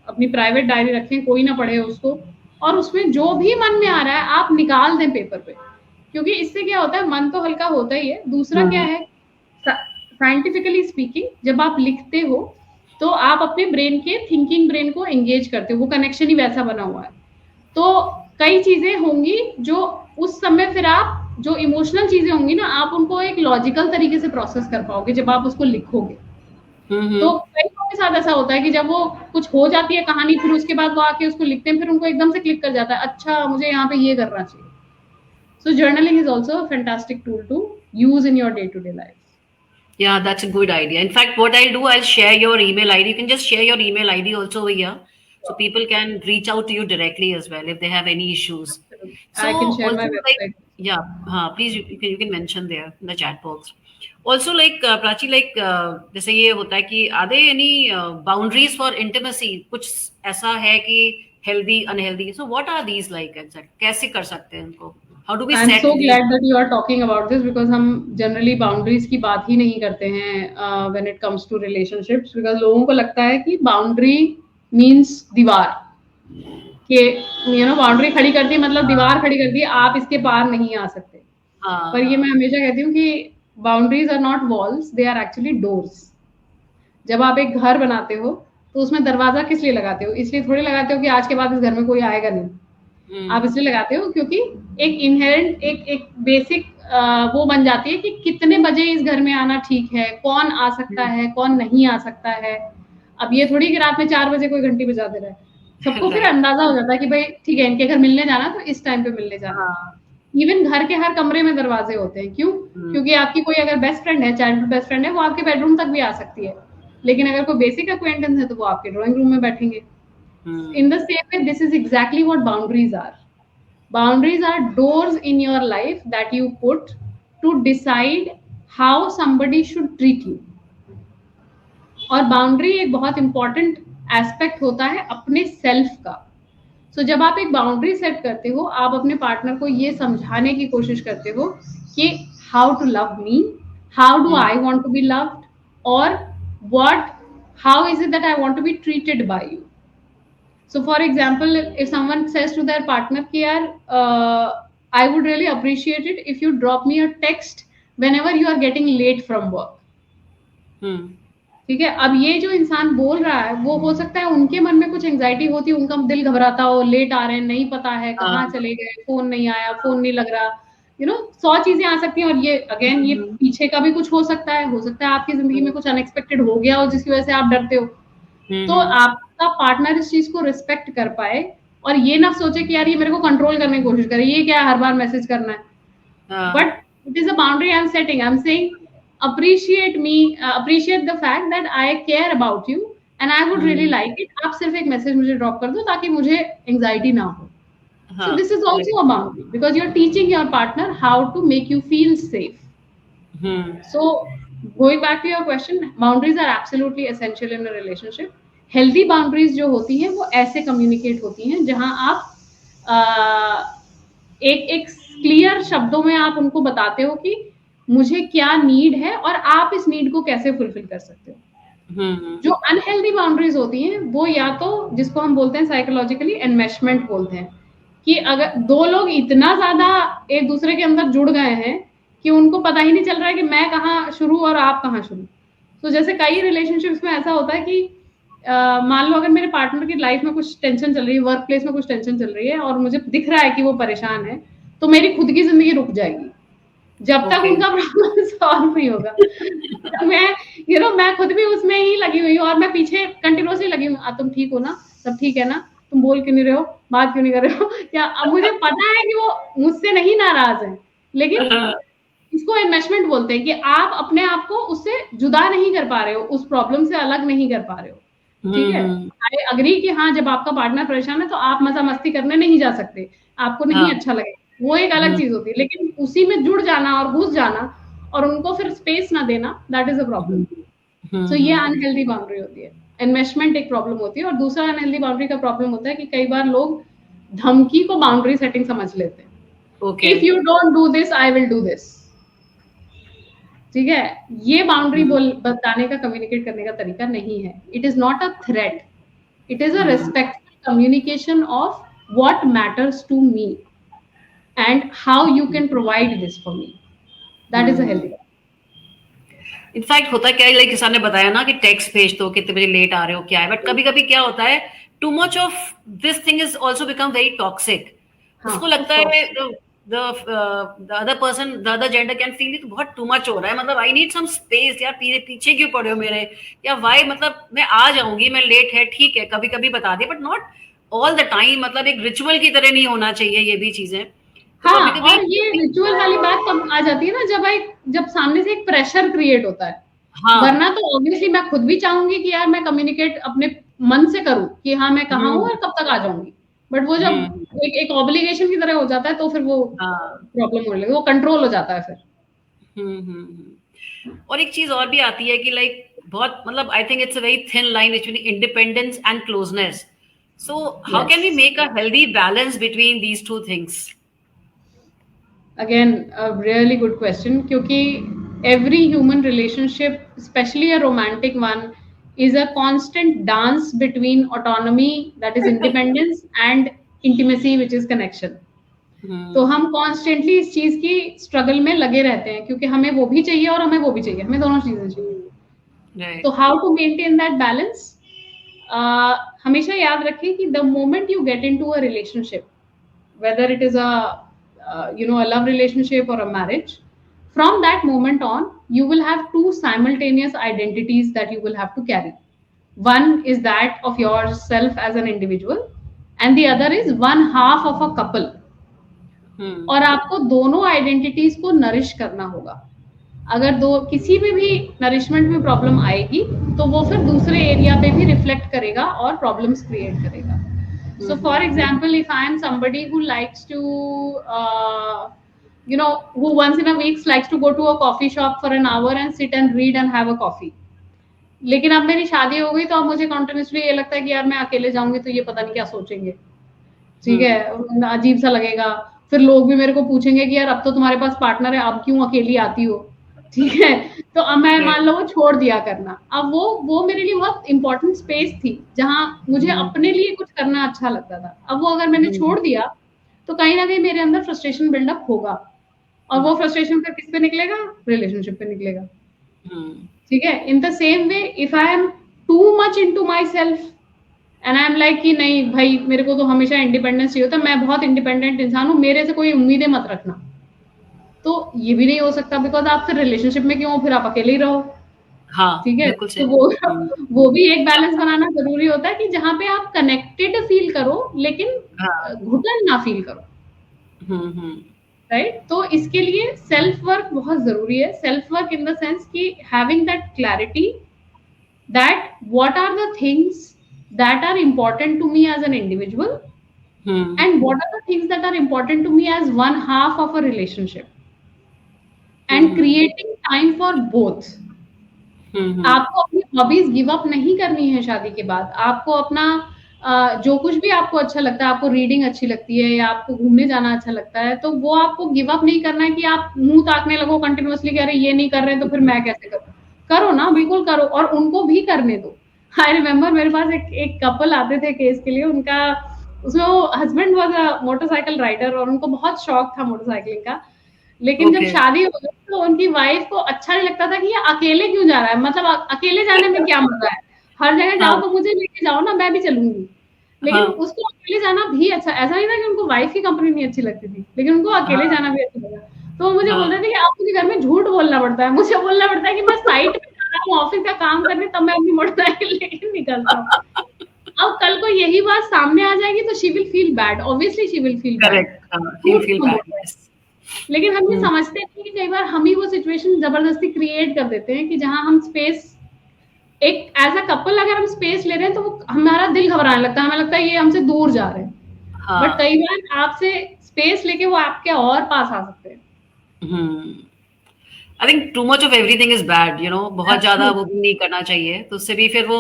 अपनी प्राइवेट डायरी रखें, कोई ना पढ़े उसको, और उसमें जो भी मन में आ रहा है आप निकाल दें पेपर पे. क्योंकि इससे क्या होता है, मन तो हल्का होता ही है. दूसरा क्या है, साइंटिफिकली स्पीकिंग, जब आप लिखते हो तो आप अपने ब्रेन के थिंकिंग ब्रेन को एंगेज करते हो. वो कनेक्शन ही वैसा बना हुआ है. तो कई चीजें होंगी जो उस समय, फिर आप जो इमोशनल चीजें होंगी ना, आप उनको एक लॉजिकल तरीके से प्रोसेस कर पाओगे जब आप उसको लिखोगे. तो कई लोगों के साथ ऐसा होता है कि जब वो कुछ हो जाती है कहानी, फिर उसके बाद वो आके उसको लिखते हैं, फिर उनको एकदम से क्लिक कर जाता है, अच्छा मुझे यहाँ पे ये करना चाहिए. So journaling is also a fantastic tool to use in your day-to-day life. Yeah, that's a good idea. In fact, what I'll do, I'll share your email ID. You can just share your email ID also over here, so people can reach out to you directly as well if they have any issues. Absolutely. So I can share my also like, website. yeah, please you can mention there in the chat box. Also like Prachi, like जैसे ये होता है कि are there any boundaries for intimacy? कुछ ऐसा है कि healthy, unhealthy. So what are these like exact? कैसे कर सकते हैं इनको? How do we I'm set so these? glad that you are talking about this because हम generally boundaries की बात ही नहीं करते हैं when it comes to relationships, because लोगों को लगता है कि boundary means दीवार, कि बाउंड्री खड़ी कर दी मतलब दीवार खड़ी कर दी, आप इसके पार नहीं आ सकते. हाँ पर ये मैं हाँ. हमेशा कहती हूँ कि boundaries are not walls, they are actually doors. जब आप एक घर बनाते हो तो उसमें दरवाजा किस लिए लगाते हो? इसलिए थोड़ी लगाते हो कि आज के बाद इस घर में कोई आएगा नहीं. आप इसलिए लगाते हो क्योंकि एक इनहेरेंट एक बेसिक वो बन जाती है कि कितने बजे इस घर में आना ठीक है, कौन आ सकता है, कौन नहीं आ सकता है. अब ये थोड़ी कि रात में 4 बजे कोई घंटी बजा दे रहा है. सबको फिर Right. अंदाजा हो जाता है कि भाई ठीक है, इनके घर मिलने जाना तो इस टाइम पे मिलने जाना है. हाँ. इवन घर के हर कमरे में दरवाजे होते हैं. क्यों? क्योंकि आपकी कोई अगर बेस्ट फ्रेंड है, चाइल्डहुड बेस्ट फ्रेंड है, वो आपके बेडरूम तक भी आ सकती है. लेकिन अगर कोई बेसिक अक्वेंटेंस है तो वो आपके ड्राइंग रूम में बैठेंगे. In the same way, this is exactly what boundaries are. Boundaries are doors in your life that you put to decide how somebody should treat you. और बाउंड्री एक बहुत important aspect होता है अपने self का. सो जब आप एक बाउंड्री सेट करते हो, आप अपने पार्टनर को ये समझाने की कोशिश करते हो कि how to love me, how do I want to be loved, और what how is it that I want to be treated by you. So, for example, if someone says to their partner, कि यार, I would really appreciate it if you drop me a text whenever you are getting late from work. ठीक है. अब ये जो इंसान बोल रहा है वो हो सकता है उनके मन में कुछ एंजाइटी होती है, उनका दिल घबराता हो, लेट आ रहे हैं, नहीं पता है कहाँ चले गए, फोन नहीं आया, फोन नहीं लग रहा, 100 चीजें आ सकती हैं. और ये अगेन ये पीछे का भी कुछ हो सकता है आपकी जिंदगी में कुछ अनएक्सपेक्टेड हो गया हो जिसकी वजह से आप डरते हो. तो आपका पार्टनर इस चीज को रिस्पेक्ट कर पाए और ये ना सोचे कि यार ये मेरे को कंट्रोल करने की कोशिश करे, ये क्या हर बार मैसेज करना है. But it is a boundary I am setting. I am saying appreciate me, appreciate the fact that I care about you and I would really like it. आप सिर्फ एक मैसेज मुझे ड्रॉप कर दो ताकि मुझे एंजाइटी ना हो. So this is also a boundary because you're teaching your partner how to make you feel safe. So going back to your question, boundaries are absolutely essential in a relationship. Healthy boundaries जो होती हैं वो ऐसे communicate होती हैं जहां आप एक क्लियर शब्दों में आप उनको बताते हो कि मुझे क्या नीड है और आप इस नीड को कैसे फुलफिल कर सकते हो. जो अनहेल्दी बाउंड्रीज होती हैं वो या तो जिसको हम बोलते हैं साइकोलॉजिकली एनमेशमेंट बोलते हैं, कि अगर दो लोग इतना ज्यादा एक दूसरे के अंदर जुड़ गए हैं कि उनको पता ही नहीं चल रहा है कि मैं कहाँ शुरू और आप कहाँ शुरू. तो जैसे कई रिलेशनशिप्स में ऐसा होता है कि मान लो अगर मेरे पार्टनर की लाइफ में कुछ टेंशन चल रही है, वर्क प्लेस में कुछ टेंशन चल रही है और मुझे दिख रहा है कि वो परेशान है, तो मेरी खुद की जिंदगी रुक जाएगी जब तक उनका प्रॉब्लम सॉल्व नहीं होगा. मैं खुद भी उसमें ही लगी हुई हूँ और मैं पीछे कंटिन्यूअसली लगी हूँ. तुम ठीक हो ना, सब ठीक है ना, तुम बोल क्यों नहीं रहे हो, बात क्यों नहीं कर रहे हो. या अब मुझे पता है कि वो मुझसे नहीं नाराज है, लेकिन इसको इन्वेस्टमेंट बोलते हैं कि आप अपने आप को उससे जुदा नहीं कर पा रहे हो, उस प्रॉब्लम से अलग नहीं कर पा रहे हो. ठीक है. आई अग्री कि हाँ, जब आपका पार्टनर परेशान है तो आप मजा मस्ती करने नहीं जा सकते, आपको नहीं अच्छा लगेगा, वो एक अलग चीज होती है. लेकिन उसी में जुड़ जाना और घुस जाना और उनको फिर स्पेस ना देना, दैट इज अ प्रॉब्लम. सो ये अनहेल्दी बाउंड्री होती है. इन्वेस्टमेंट एक प्रॉब्लम होती है. और दूसरा अनहेल्दी बाउंड्री का प्रॉब्लम होता है कि कई बार लोग धमकी को बाउंड्री सेटिंग समझ लेते हैं. If you don't do this I will do this. ठीक है. ये बाउंड्री बताने का, कम्युनिकेट करने का तरीका नहीं है. It is not a threat, it is a respectful communication of what matters to me and how you can provide this for me. That is a healthy. In fact होता क्या है, लाइक किसान ने बताया ना कि टेक्स्ट भेज दो, कितने बजे लेट आ रहे हो, क्या है. बट कभी कभी क्या होता है, too much of this thing is also become very toxic. उसको लगता है the other person, the other gender can feel it बहुत too much हो रहा है, मतलब I need some space यार, पीछे क्यों पड़े हो मेरे, या why, मतलब मैं आ जाऊंगी, मैं लेट है ठीक है, कभी कभी बता दे, but not all the time, मतलब एक रिचुअल की तरह नहीं होना चाहिए ये भी चीजें। तो कभी हाँ, कभी और ये रिचुअल वाली बात तब आ जाती है ना जब सामने से एक प्रेशर क्रिएट होता है। हाँ, वरना तो ऑब्वियसली मैं खुद भी चाहूंगी कि यार मैं कम्युनिकेट अपने मन से करूं कि हाँ मैं कहाँ हूँ हम्म और कब तक आ जाऊंगी। बट वो जब हम्म एक ऑब्लिगेशन की तरह हो जाता है तो फिर वो हाँ, प्रॉब्लम होने लगती है, वो कंट्रोल हो जाता है फिर। और एक चीज और भी आती है कि लाइक बहुत, मतलब I think it's a very thin line between independence and closeness. So how can we yes, make a healthy balance between these two things? Again a really good question, क्योंकि every human relationship, specially a romantic one, is a constant dance between autonomy, that is independence, and intimacy, which is connection. तो हम constantly इस चीज की struggle में लगे रहते हैं, क्योंकि हमें वो भी चाहिए और हमें वो भी चाहिए, हमें दोनों चीजें चाहिए। तो right. How to maintain that balance? हमेशा याद रखें कि the moment you get into a relationship, whether it is a love relationship or a marriage, from that moment on you will have two simultaneous identities that you will have to carry. One is that of yourself as an individual, and the other is one half of a couple. और आपको दोनों identities को nourish करना होगा। अगर दो किसी में भी नरिशमेंट में प्रॉब्लम आएगी तो वो फिर दूसरे एरिया पे भी रिफ्लेक्ट करेगा और प्रॉब्लम्स क्रिएट करेगा। So, for example, if I am somebody who likes to, who once in a week likes to go to a coffee shop for an hour and sit and read and have a coffee, लेकिन अब मेरी शादी हो गई तो अब मुझे continuously ये लगता है कि यार मैं अकेले जाऊंगी तो ये पता नहीं क्या सोचेंगे, ठीक है, अजीब सा लगेगा। फिर लोग भी मेरे को पूछेंगे कि यार अब तो तुम्हारे पास पार्टनर है, अब क्यों अकेली आती हो, ठीक है। तो अब मैं मान लो वो छोड़ दिया करना, अब वो मेरे लिए बहुत इंपॉर्टेंट स्पेस थी जहां मुझे अपने लिए कुछ करना अच्छा लगता था। अब वो अगर मैंने छोड़ दिया तो कहीं ना कहीं मेरे अंदर फ्रस्ट्रेशन बिल्डअप होगा, और वो फ्रस्ट्रेशन फिर किस पे निकलेगा? रिलेशनशिप पे निकलेगा, ठीक है। In the same way, if I am too much into my self and I am like कि नहीं भाई मेरे को तो हमेशा इंडिपेंडेंस चाहिए होता है, मैं बहुत इंडिपेंडेंट इंसान हूँ, मेरे से कोई उम्मीदें मत रखना, तो ये भी नहीं हो सकता, बिकॉज आप फिर रिलेशनशिप में क्यों, फिर आप अकेले ही रहो, हाँ, ठीक है। बिल्कुल तो सही। वो भी एक बैलेंस बनाना जरूरी होता है कि जहाँ पे आप कनेक्टेड फील करो लेकिन हाँ। घुटन ना फील करो, राइट। तो इसके लिए सेल्फ वर्क बहुत जरूरी है। Self work in the sense कि having that clarity that what are the things that are important to me as an individual, and what are the things that are important to me as one half of a relationship, and creating time for both. आपको अपनी hobbies give up नहीं करनी है शादी के बाद। आपको अपना जो कुछ भी आपको अच्छा लगता है, आपको रीडिंग अच्छी लगती है या आपको घूमने जाना अच्छा लगता है, तो वो आपको गिव अप नहीं करना है कि आप मुंह ताकने लगो कंटिन्यूअसली कि अरे ये नहीं कर रहे तो फिर मैं कैसे करूं। करो ना, बिल्कुल करो, और उनको भी करने दो। आई रिमेम्बर मेरे पास एक कपल आते थे केस के लिए, उनका उसमें वो husband was a motorcycle rider और उनको बहुत शौक था मोटरसाइकिलिंग का। लेकिन जब ओके। शादी हो गई तो उनकी वाइफ को अच्छा नहीं लगता था कि ये अकेले क्यों जा रहा है, मतलब अकेले जाने में क्या मजा है, हर जगह जाओ हाँ, तो मुझे लेके जाओ ना, मैं भी चलूंगी। लेकिन हाँ, उसको अकेले जाना भी अच्छा, ऐसा नहीं था कि उनको वाइफ की कंपनी नहीं अच्छी लगती थी, लेकिन उनको अकेले हाँ, जाना भी अच्छा लगा। तो वो मुझे बोल हाँ, रहे थे कि अब मुझे घर में झूठ बोलना पड़ता है, मुझे बोलना पड़ता है कि मैं साइट पे जा रहा हूँ ऑफिस का काम करने, तब मैं अपनी मोटरसाइकिल लेके निकलता हूँ। अब कल को यही बात सामने आ जाएगी तो she will feel bad, obviously she will feel bad, correct, हाँ, ही झूठ फील क्यों बोल बैड, रहे हैं। यस। लेकिन हम ये समझते नहीं कि कई बार हम ही वो सिचुएशन जबरदस्ती क्रिएट कर देते हैं कि जहां हम स्पेस, एक एज अ कपल अगर हम स्पेस ले रहे हैं तो वो हमारा दिल घबराने लगता है, हमें लगता है ये हमसे दूर जा रहे हैं। बट हाँ। कई बार आपसे स्पेस लेके वो आपके और पास आ सकते हैं। I think too much of everything is bad, you know, बहुत ज्यादा वो Absolutely. भी नहीं करना चाहिए, तो उससे भी फिर वो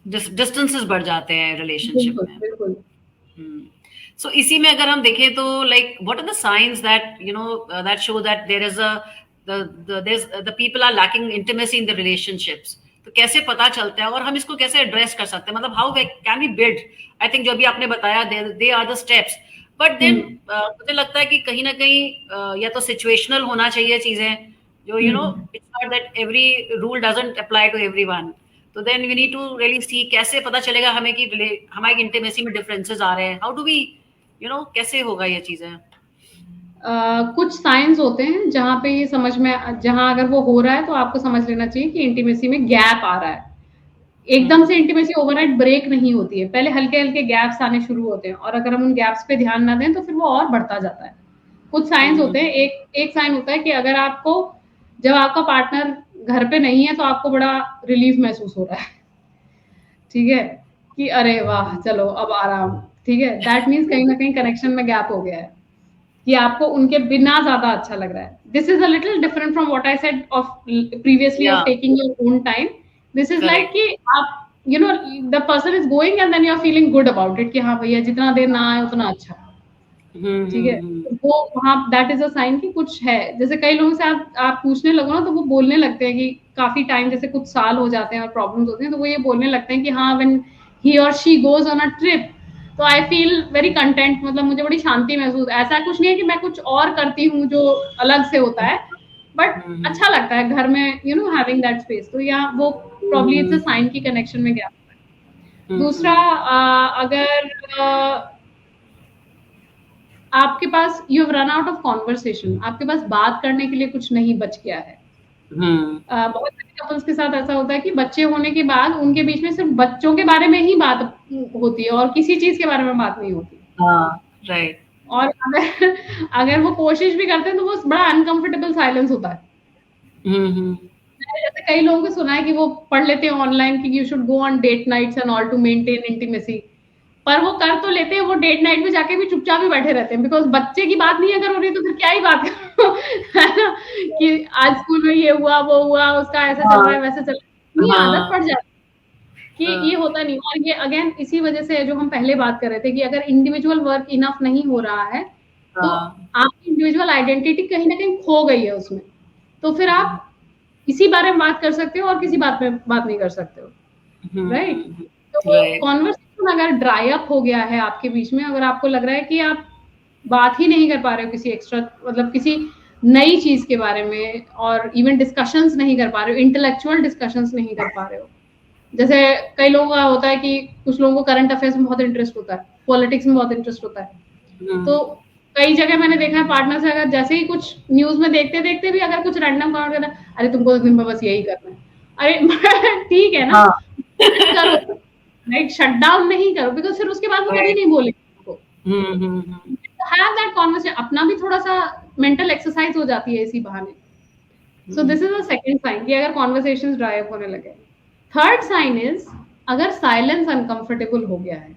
डिस्टेंसेस बढ़ जाते हैं रिलेशनशिप बिल्कुल में। बिल्कुल। सो इसी में अगर हम देखें तो like what are the science that you know that show that there is a the people are lacking intimacy in the relationships, तो कैसे पता चलता है और हम इसको कैसे एड्रेस कर सकते हैं, मतलब how can we build? I think जो अभी आपने बताया they are the steps, but then hmm मुझे लगता है कि कहीं ना कहीं या तो सिचुएशनल होना चाहिए चीजें, जो you know hmm it's not that every rule doesn't apply to everyone, तो then we need to really see कैसे पता चलेगा हमें कि हमारी इंटीमेसी में डिफरेंसेस आ रहे हैं, how do we, you know, कैसे होगा ये चीजें? कुछ साइंस होते हैं जहाँ पे ये समझ में, जहाँ अगर वो हो रहा है तो आपको समझ लेना चाहिए कि इंटीमेसी में गैप आ रहा है। एकदम से इंटीमेसी ओवरनाइट ब्रेक नहीं होती है, पहले हल्के-हल्के गैप्स आने शुरू होते हैं और अगर हम उन गैप्स पे ध्यान ना दें तो फिर वो और बढ़ता जाता है। कुछ साइंस होते हैं, एक साइन होता है कि अगर आपको, जब आपका पार्टनर घर पे नहीं है तो आपको बड़ा रिलीफ महसूस हो रहा है, ठीक है? कि अरे वाह! चलो अब आराम, ठीक है? दैट मीन्स कहीं न कहीं कनेक्शन में गैप हो गया है, कि आपको उनके बिना ज़्यादा अच्छा लग रहा है। This is a little different from what I said of previously of Yeah, taking your own time. This is like correct. कि आप you know the person is going and then you are feeling good about it कि हाँ भैया जितना देर ना आए उतना अच्छा। ठीक है? Hmm. तो वो वहाँ दैट इज़ अ साइन कि कुछ है। जैसे कई लोगों से आप पूछने लगो ना तो वो बोलने लगते हैं कि काफ़ी टाइम, जैसे कुछ साल हो जाते हैं और प्रॉब्लम्स होती हैं, तो वो ये बोलने लगते हैं कि हाँ, व्हेन ही और she goes on a trip तो आई फील वेरी कंटेंट, मतलब मुझे बड़ी शांति महसूस, ऐसा कुछ नहीं है कि मैं कुछ और करती हूँ जो अलग से होता है, बट Hmm. अच्छा लगता है घर में हैविंग दैट स्पेस। तो या वो प्रॉब्ली इट्स अ साइन की कनेक्शन में गैप है। दूसरा, Hmm. अगर आपके पास you have run out of conversation, आपके पास बात करने के लिए कुछ नहीं बच गया है। Hmm. बहुत सारे कपल्स के साथ ऐसा होता है कि बच्चे होने के बाद उनके बीच में सिर्फ बच्चों के बारे में ही बात होती है और किसी चीज़ के बारे में बात नहीं होती। Right. और अगर अगर वो कोशिश भी करते हैं तो वो बड़ा अनकंफर्टेबल साइलेंस होता है। Hmm. मैंने जैसे कई लोगों को सुना है कि वो पढ़ लेते हैं ऑनलाइन कि you should go on date nights and all to maintain intimacy, पर वो कर तो लेते हैं, वो डेट नाइट में जाके भी चुपचाप ही बैठे रहते हैं, बिकॉज बच्चे की बात नहीं अगर हो रही तो फिर क्या ही बात करो है ना, कि आज स्कूल में ये हुआ वो हुआ, उसका ऐसा चल रहा है वैसे चल रहा है, इतनी आदत पड़ जाती है कि ये होता नहीं। और ये अगेन इसी वजह से जो हम पहले बात कर रहे थे कि अगर इंडिविजुअल वर्क इनफ नहीं हो रहा है तो आपकी इंडिविजुअल आइडेंटिटी कहीं ना कहीं खो गई है उसमें, तो फिर आप इसी बारे में बात कर सकते हो और किसी बात में बात नहीं कर सकते हो, राइट? तो वो Right. कॉन्वर्सेशन अगर ड्राई अप हो गया है आपके बीच में, अगर आपको लग रहा है कि आप बात ही नहीं कर पा रहे हो किसी एक्स्ट्रा, मतलब किसी नई चीज के बारे में, और इवन डिस्कशंस नहीं कर पा रहे हो, इंटेलेक्चुअल डिस्कशंस नहीं कर पा रहे हो। जैसे कई लोगों का होता है कि कुछ लोगों को करंट अफेयर्स में बहुत इंटरेस्ट होता है, पॉलिटिक्स में बहुत इंटरेस्ट होता है, तो कई जगह मैंने देखा है पार्टनर से अगर जैसे ही कुछ न्यूज में देखते देखते भी अगर कुछ रैंडम कमेंट करना, अरे तुमको तो दिन में बस यही करना है, अरे ठीक है ना, करो, राइट? शट डाउन नहीं करो, बिकॉज फिर उसके बाद वो कभी Right. नहीं बोलेंगे। Hmm. हैव दैट कॉन्वर्सेशन, अपना भी थोड़ा सा मेंटल एक्सरसाइज हो जाती है इसी बहाने। So this is a second sign कि अगर कॉन्वर्सेशंस ड्राई अप होने लगे। थर्ड साइन इज अगर साइलेंस अनकंफर्टेबल हो गया है,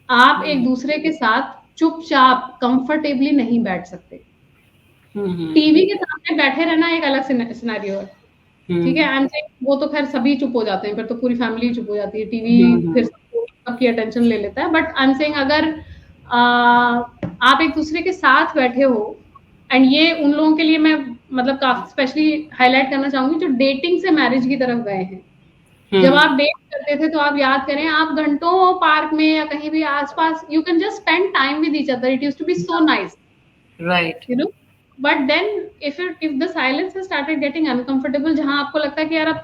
आप एक दूसरे के साथ चुपचाप कंफर्टेबली नहीं बैठ सकते। टीवी के सामने बैठे रहना एक अलग सिनेरियो है, ठीक है? आई एम सेइंग वो तो खैर सभी चुप हो जाते हैं, फिर तो पूरी फैमिली चुप हो जाती है, टीवी फिर सबकी अटेंशन ले लेता है। बट आई एम सेइंग अगर आप एक दूसरे के साथ बैठे हो, एंड ये उन लोगों के लिए मैं मतलब काफी स्पेशली हाईलाइट करना चाहूंगी जो डेटिंग से मैरिज की तरफ गए हैं। जब आप डेट करते थे तो आप याद करें, आप घंटों पार्क में या कहीं भी आसपास, you can just spend time with each other, it used to be so nice, Right. You know. But then if the silence has started getting uncomfortable, जहां आपको लगता है कि यार अब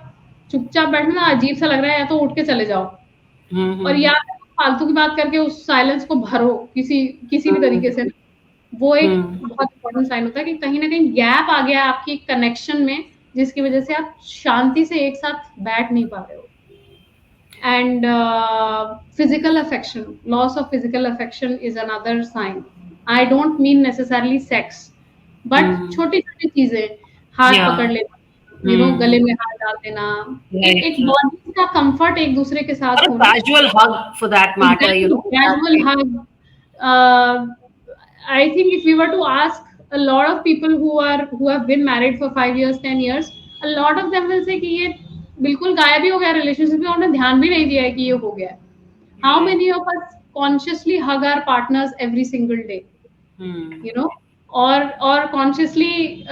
चुपचाप बैठना अजीब सा लग रहा है, या तो उठ के चले जाओ, और या फालतू की बात करके उस साइलेंस को भरो किसी किसी भी तरीके से, वो एक बहुत इंपॉर्टेंट साइन होता है कि कहीं ना कहीं गैप आ गया आपकी कनेक्शन में, जिसकी वजह से आप शांति से एक साथ बैठ नहीं पा रहे हो। And physical affection, loss of physical affection is another sign. I don't mean necessarily sex, but छोटी छोटी चीजें, हाथ पकड़ लेना, गले में हाथ डाल देना, एक बॉडी का कंफर्ट एक दूसरे के साथ Or a होना, casual hug for that matter, casual hug. I think if we were to ask a lot of people who have been married for 5 years, 10 years, a lot of them will say कि ये बिल्कुल गायब ही हो गया relationship में, उन्होंने ध्यान भी नहीं दिया है कि ये हो गया है। How many of us consciously hug our partners every single day? You know, or consciously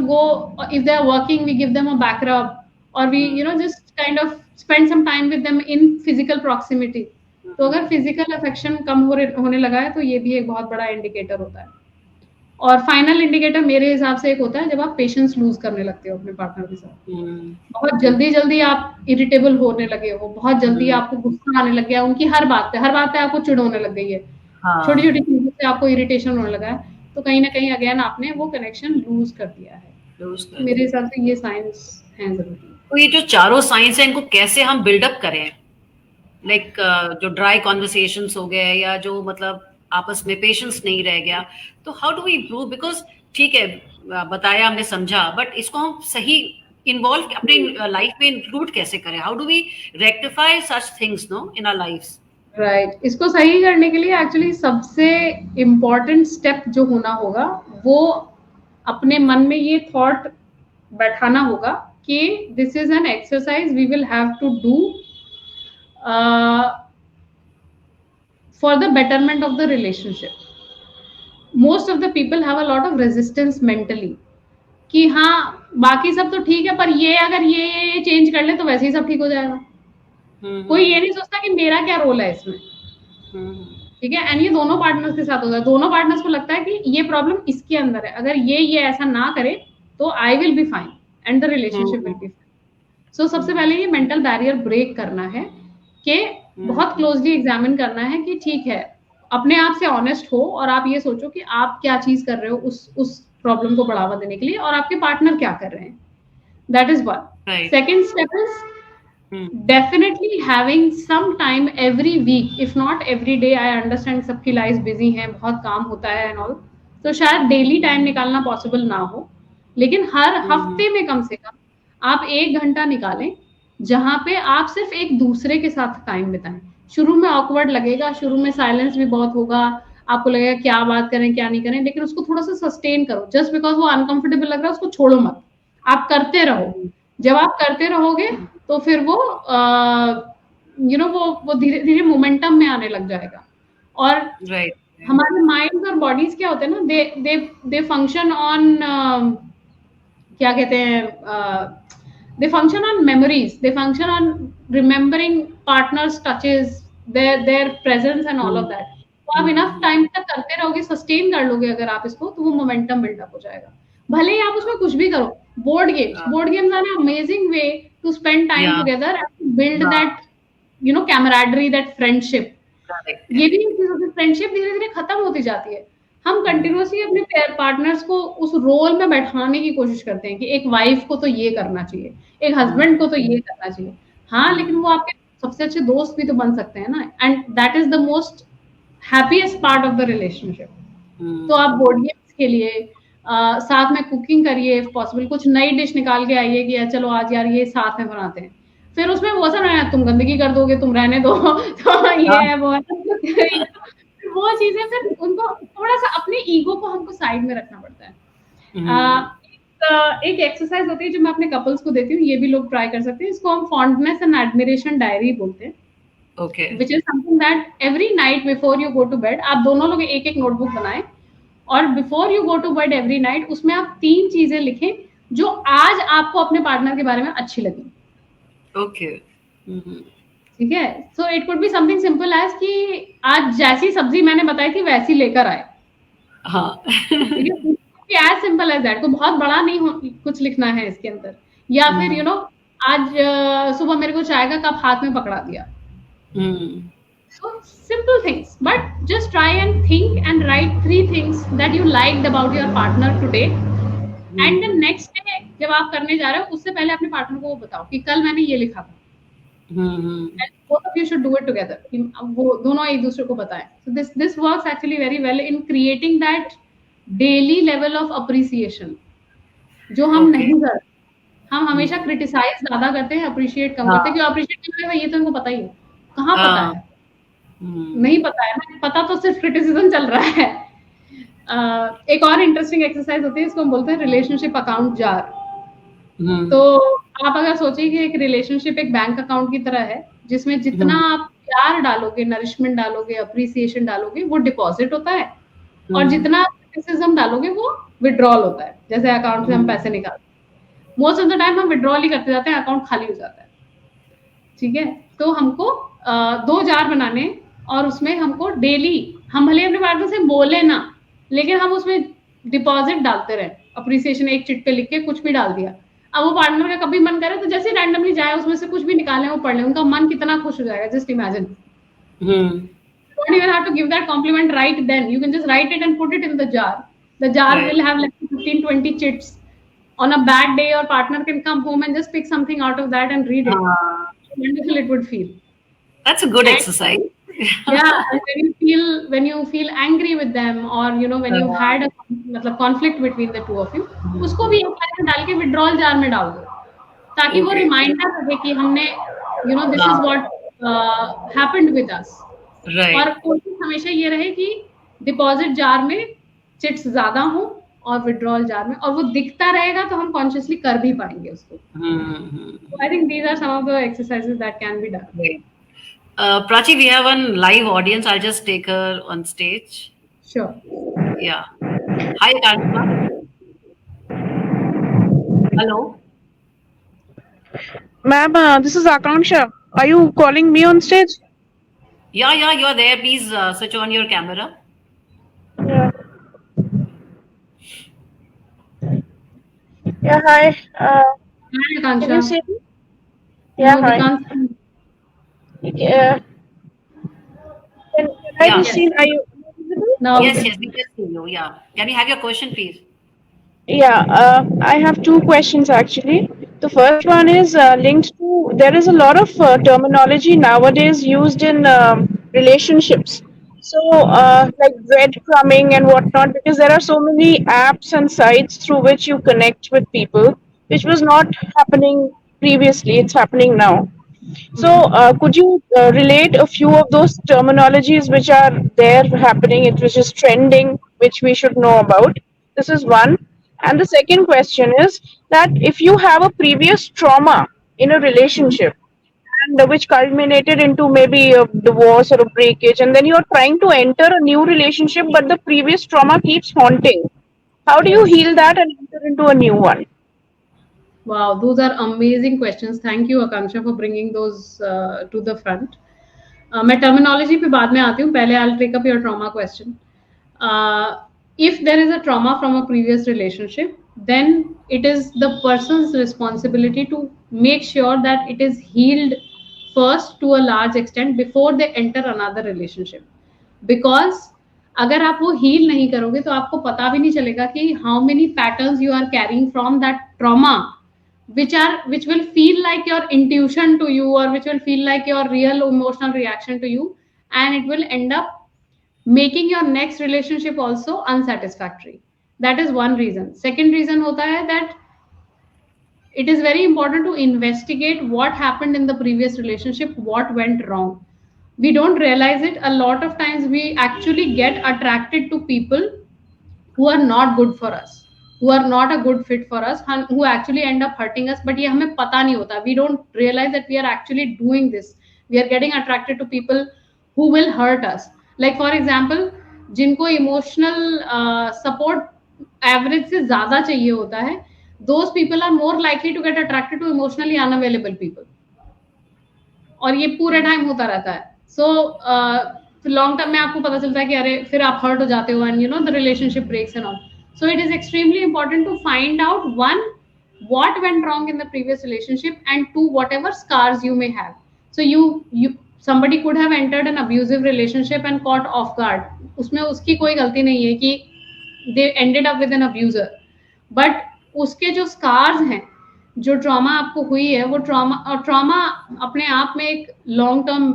go, if they are working we give them a back rub, or we just kind of spend some time with them in physical proximity. तो अगर physical affection कम होने लगा है तो ये भी एक बहुत बड़ा इंडिकेटर होता है। और फाइनल इंडिकेटर मेरे हिसाब से एक होता है जब आप पेशेंस लूज करने लगते हो अपने पार्टनर के साथ, बहुत जल्दी आप इरिटेबल होने लगे हो, बहुत जल्दी आपको गुस्सा आने लग गया उनकी हर बात पे आपको चिढ़ होने लग गई है, छोटी छोटी चीजों से आपको इरिटेशन होने लगा है, तो कहीं ना कहीं अगेन आपने वो कनेक्शन लूज कर दिया है। मेरे हिसाब से ये साइंस है जरूरी। तो ये जो चारों साइंस है इनको कैसे हम बिल्डअप करें? लाइक जो ड्राई कॉन्वर्सेशंस हो गए या जो मतलब आपस में पेशेंस नहीं रह गया, तो how do we improve? Because ठीक है, बताया हमने, समझा, बट इसको हम सही इन्वॉल्व अपनी लाइफ में इंक्लूड कैसे करें? How do we rectify such things no in our lifes? Right, इसको सही करने के लिए एक्चुअली सबसे इम्पोर्टेंट स्टेप जो होना होगा वो अपने मन में ये थॉट बैठाना होगा कि this is an exercise we will have to do for the betterment of the relationship. Most of the people have a lot of resistance mentally कि हाँ बाकी सब तो ठीक है, पर ये अगर ये चेंज कर ले तो वैसे ही सब ठीक हो जाएगा। कोई ये नहीं सोचता कि मेरा क्या रोल है इसमें, ठीक है। एंड ये दोनों पार्टनर्स के साथ होता है, दोनों पार्टनर्स को लगता है कि ये प्रॉब्लम इसके अंदर है, अगर ये ऐसा ना करे तो I will be fine and the relationship will be fine. So सबसे पहले ये मेंटल बैरियर ब्रेक करना है कि बहुत क्लोजली एग्जामिन करना है कि ठीक है, अपने आप से ऑनेस्ट हो और आप ये सोचो कि आप क्या चीज कर रहे हो उस प्रॉब्लम को बढ़ावा देने के लिए और आपके पार्टनर क्या कर रहे हैं। That is one. Second step is definitely having some time every week, if not every day. I understand सबकी लाइफ बिजी है, बहुत काम होता है एंड ऑल, तो शायद डेली टाइम निकालना पॉसिबल ना हो, लेकिन हर हफ्ते में कम से कम आप 1 घंटा निकालें जहां पे आप सिर्फ एक दूसरे के साथ टाइम बिताएं। शुरू में ऑकवर्ड लगेगा, शुरू में साइलेंस भी बहुत होगा, आपको लगेगा क्या बात करें क्या नहीं करें, लेकिन उसको थोड़ा सा सस्टेन करो। जस्ट बिकॉज वो अनकंफर्टेबल लग रहा है उसको छोड़ो मत, आप करते रहो। जब आप करते रहोगे तो फिर वो वो धीरे धीरे मोमेंटम में आने लग जाएगा। और हमारे माइंड और बॉडीज क्या होते हैं ना, दे फंक्शन ऑन क्या कहते हैं, they function on memories, they function on remembering partners touches, their presence and all of that. तो आप इनफ टाइम तक करते रहोगे, सस्टेन कर लोगे अगर आप इसको, तो वो मोमेंटम बिल्डअप हो जाएगा। भले ही आप उसमें कुछ भी करो, board games are an amazing way to spend time together and build that camaraderie, that friendship. ये भी फ्रेंडशिप धीरे धीरे खत्म होती जाती है। हम कंटिन्यूअसली अपने पार्टनर्स को उस रोल में बैठाने की कोशिश करते हैं कि एक वाइफ को तो ये करना चाहिए, एक हस्बैंड को तो ये करना चाहिए। हाँ, लेकिन वो आपके सबसे अच्छे दोस्त भी तो बन सकते हैं ना, and that is the most happiest part of the relationship. तो आप बोर्ड गेम्स के लिए साथ में कुकिंग करिए, इफ पॉसिबल कुछ नई डिश निकाल के आइए कि चलो आज यार ये साथ में बनाते हैं। फिर उसमें वो सा ना तुम गंदगी कर दोगे, तुम रहने दो तो ये है वो है वो चीजें, फिर उनको थोड़ा सा अपने ईगो को हमको साइड में रखना पड़ता है। एक एक्सरसाइज होती है जो मैं अपने कपल्स को देती हूँ, ये भी लोग ट्राई कर सकते हैं। इसको हम फॉन्डनेस एंड एडमिरेशन डायरी बोलते हैं। Okay. Which is something that every night before you go to bed, आप दोनों लोग एक एक नोटबुक बनाएं और before you go to bed every night उसमें आप 3 चीजें लिखें जो आज आपको अपने पार्टनर के बारे में अच्छी लगी। ओके, ठीक है। So it could be something simple as कि आज जैसी सब्जी मैंने बताई थी वैसी लेकर आए। हाँ, एज सिंपल एज दैट। तो बहुत बड़ा नहीं कुछ लिखना है इसके अंदर। या फिर आज सुबह मेरे को चाय का कप हाथ में पकड़ा दिया। So simple things, but just try and think and write 3 things that you liked about your partner today. And the next day जब आप करने जा रहे हो उससे पहले अपने पार्टनर को वो बताओ कि कल मैंने ये लिखा था। And both of you should do it together. वो दोनों एक दूसरे को बताएं। So this works actually very well in creating that daily level of appreciation जो हम नहीं करते। हम हमेशा क्रिटिसाइज ज्यादा करते हैं, अप्रिशिएट कम करते हैं। क्यों अप्रिशिएट करते हैं? ये तो इनको पता ही है। कहाँ पता है? नहीं पता है ना, पता तो सिर्फ क्रिटिसिज्म चल रहा है। एक और इंटरेस्टिंग एक्सरसाइज होती है, इसको हम बोलते हैं रिलेशनशिप अकाउंट जार। तो आप अगर सोचिए कि एक रिलेशनशिप एक बैंक अकाउंट की तरह है जिसमें जितना आप प्यार डालोगे, नरिशमेंट डालोगे, अप्रिसिएशन डालोगे वो डिपॉजिट होता है, और जितना क्रिटिसिज्म डालोगे वो विड्रॉल होता है। जैसे अकाउंट से हम पैसे निकालते हैं, मोस्ट ऑफ द टाइम हम विड्रॉल ही करते जाते हैं, अकाउंट खाली हो जाता है। ठीक है, तो हमको 2 जार बनाने और उसमें हमको डेली, हम भले अपने पार्टनर से बोले ना, लेकिन हम उसमें डिपॉजिट डालते रहे। अप्रिसिएशन एक चिट पे लिख के कुछ भी डाल दिया। अब वो पार्टनर का कभी मन करे तो जैसे रैंडमली जाए उसमें से कुछ भी निकाले, वो पढ़ ले, उनका मन कितना खुश हो जाएगा। Just imagine, don't even have to give that compliment right then, you can just write it and put it in the jar The jar Right. will have like 15-20 chits. On a bad day, your partner can come home and just pick something out of that and read it. Uh, How wonderful it would feel. that's a good And exercise. yeah, and when you feel angry with them, or when you've had a मतलब conflict between the two of you, उसको भी एक line में डाल के withdrawal jar में डाल दो, ताकि वो Okay. रिमाइंडर रहे कि हमने this is हाँ, what happened with us. right. और कोशिश हमेशा ये रहे कि डिपॉजिट जार में चिट्स ज्यादा हो और विड्रॉल जार में, और वो दिखता रहेगा तो हम कॉन्शियसली कर भी पाएंगे उसको. Hmm. I think these are some of the exercises that can be done. Right. Prachi, we have one live audience. I'll just take her on stage. Sure. Yeah. Hi, Kanshma. Hello. Ma'am, this is Akanksha. Are you calling me on stage? Yeah, you're there. Please switch on your camera. Yeah. Yeah, hi. Hi, Can Akansha. you see me? Yeah, No, we hi. can't see. Can I Yeah. be seen? Are you visible? Now we Yes, can. yes, we can see you. Yeah. Can we have your question, please? Yeah, I have two questions actually. The first one is linked to there is a lot of terminology nowadays used in relationships. So, like breadcrumbing and whatnot, because there are so many apps and sites through which you connect with people, which was not happening previously. It's happening now. So, could you relate a few of those terminologies which are there happening, which is trending, which we should know about? This is one. And the second question is that if you have a previous trauma in a relationship, and which culminated into maybe a divorce or a breakage, and then you're trying to enter a new relationship, but the previous trauma keeps haunting. How do you Yes. heal that and enter into a new one? Wow, those are amazing questions. Thank you, Akanksha, for bringing those to the front. मैं terminology पे बाद में आती हूँ, पहले I'll take up your trauma question. If there is a trauma from a previous relationship, then it is the person's responsibility to make sure that it is healed first to a large extent before they enter another relationship. Because अगर आप वो heal नहीं करोगे तो आपको पता भी नहीं चलेगा कि how many patterns you are carrying from that trauma, which will feel like your intuition to you, or which will feel like your real emotional reaction to you, and it will end up making your next relationship also unsatisfactory. That is one reason. Second reason hota hai that it is very important to investigate what happened in the previous relationship, what went wrong. We don't realize it. A lot of times we actually get attracted to people who are not good for us, who are not a good fit for us, and who actually end up hurting us, but ये हमें पता नहीं होता. We don't realize that we are actually doing this. We are getting attracted to people who will hurt us. Like for example, जिनको emotional support average से ज़्यादा चाहिए होता है, those people are more likely to get attracted to emotionally unavailable people. और ये पूरे time होता रहता है. सो फिर लॉन्ग टर्म में आपको पता चलता है कि अरे फिर आप हर्ट हो जाते हो, and the relationship breaks and all. So it is extremely important to find out, one, what went wrong in the previous relationship, and two, whatever scars you may have. So you somebody could have entered an abusive relationship and caught off guard. उसमें उसकी कोई गलती नहीं है कि they ended up with an abuser, but उसके जो scars हैं, जो ट्रॉमा आपको हुई है, वो ट्रॉमा अपने आप में एक लॉन्ग टर्म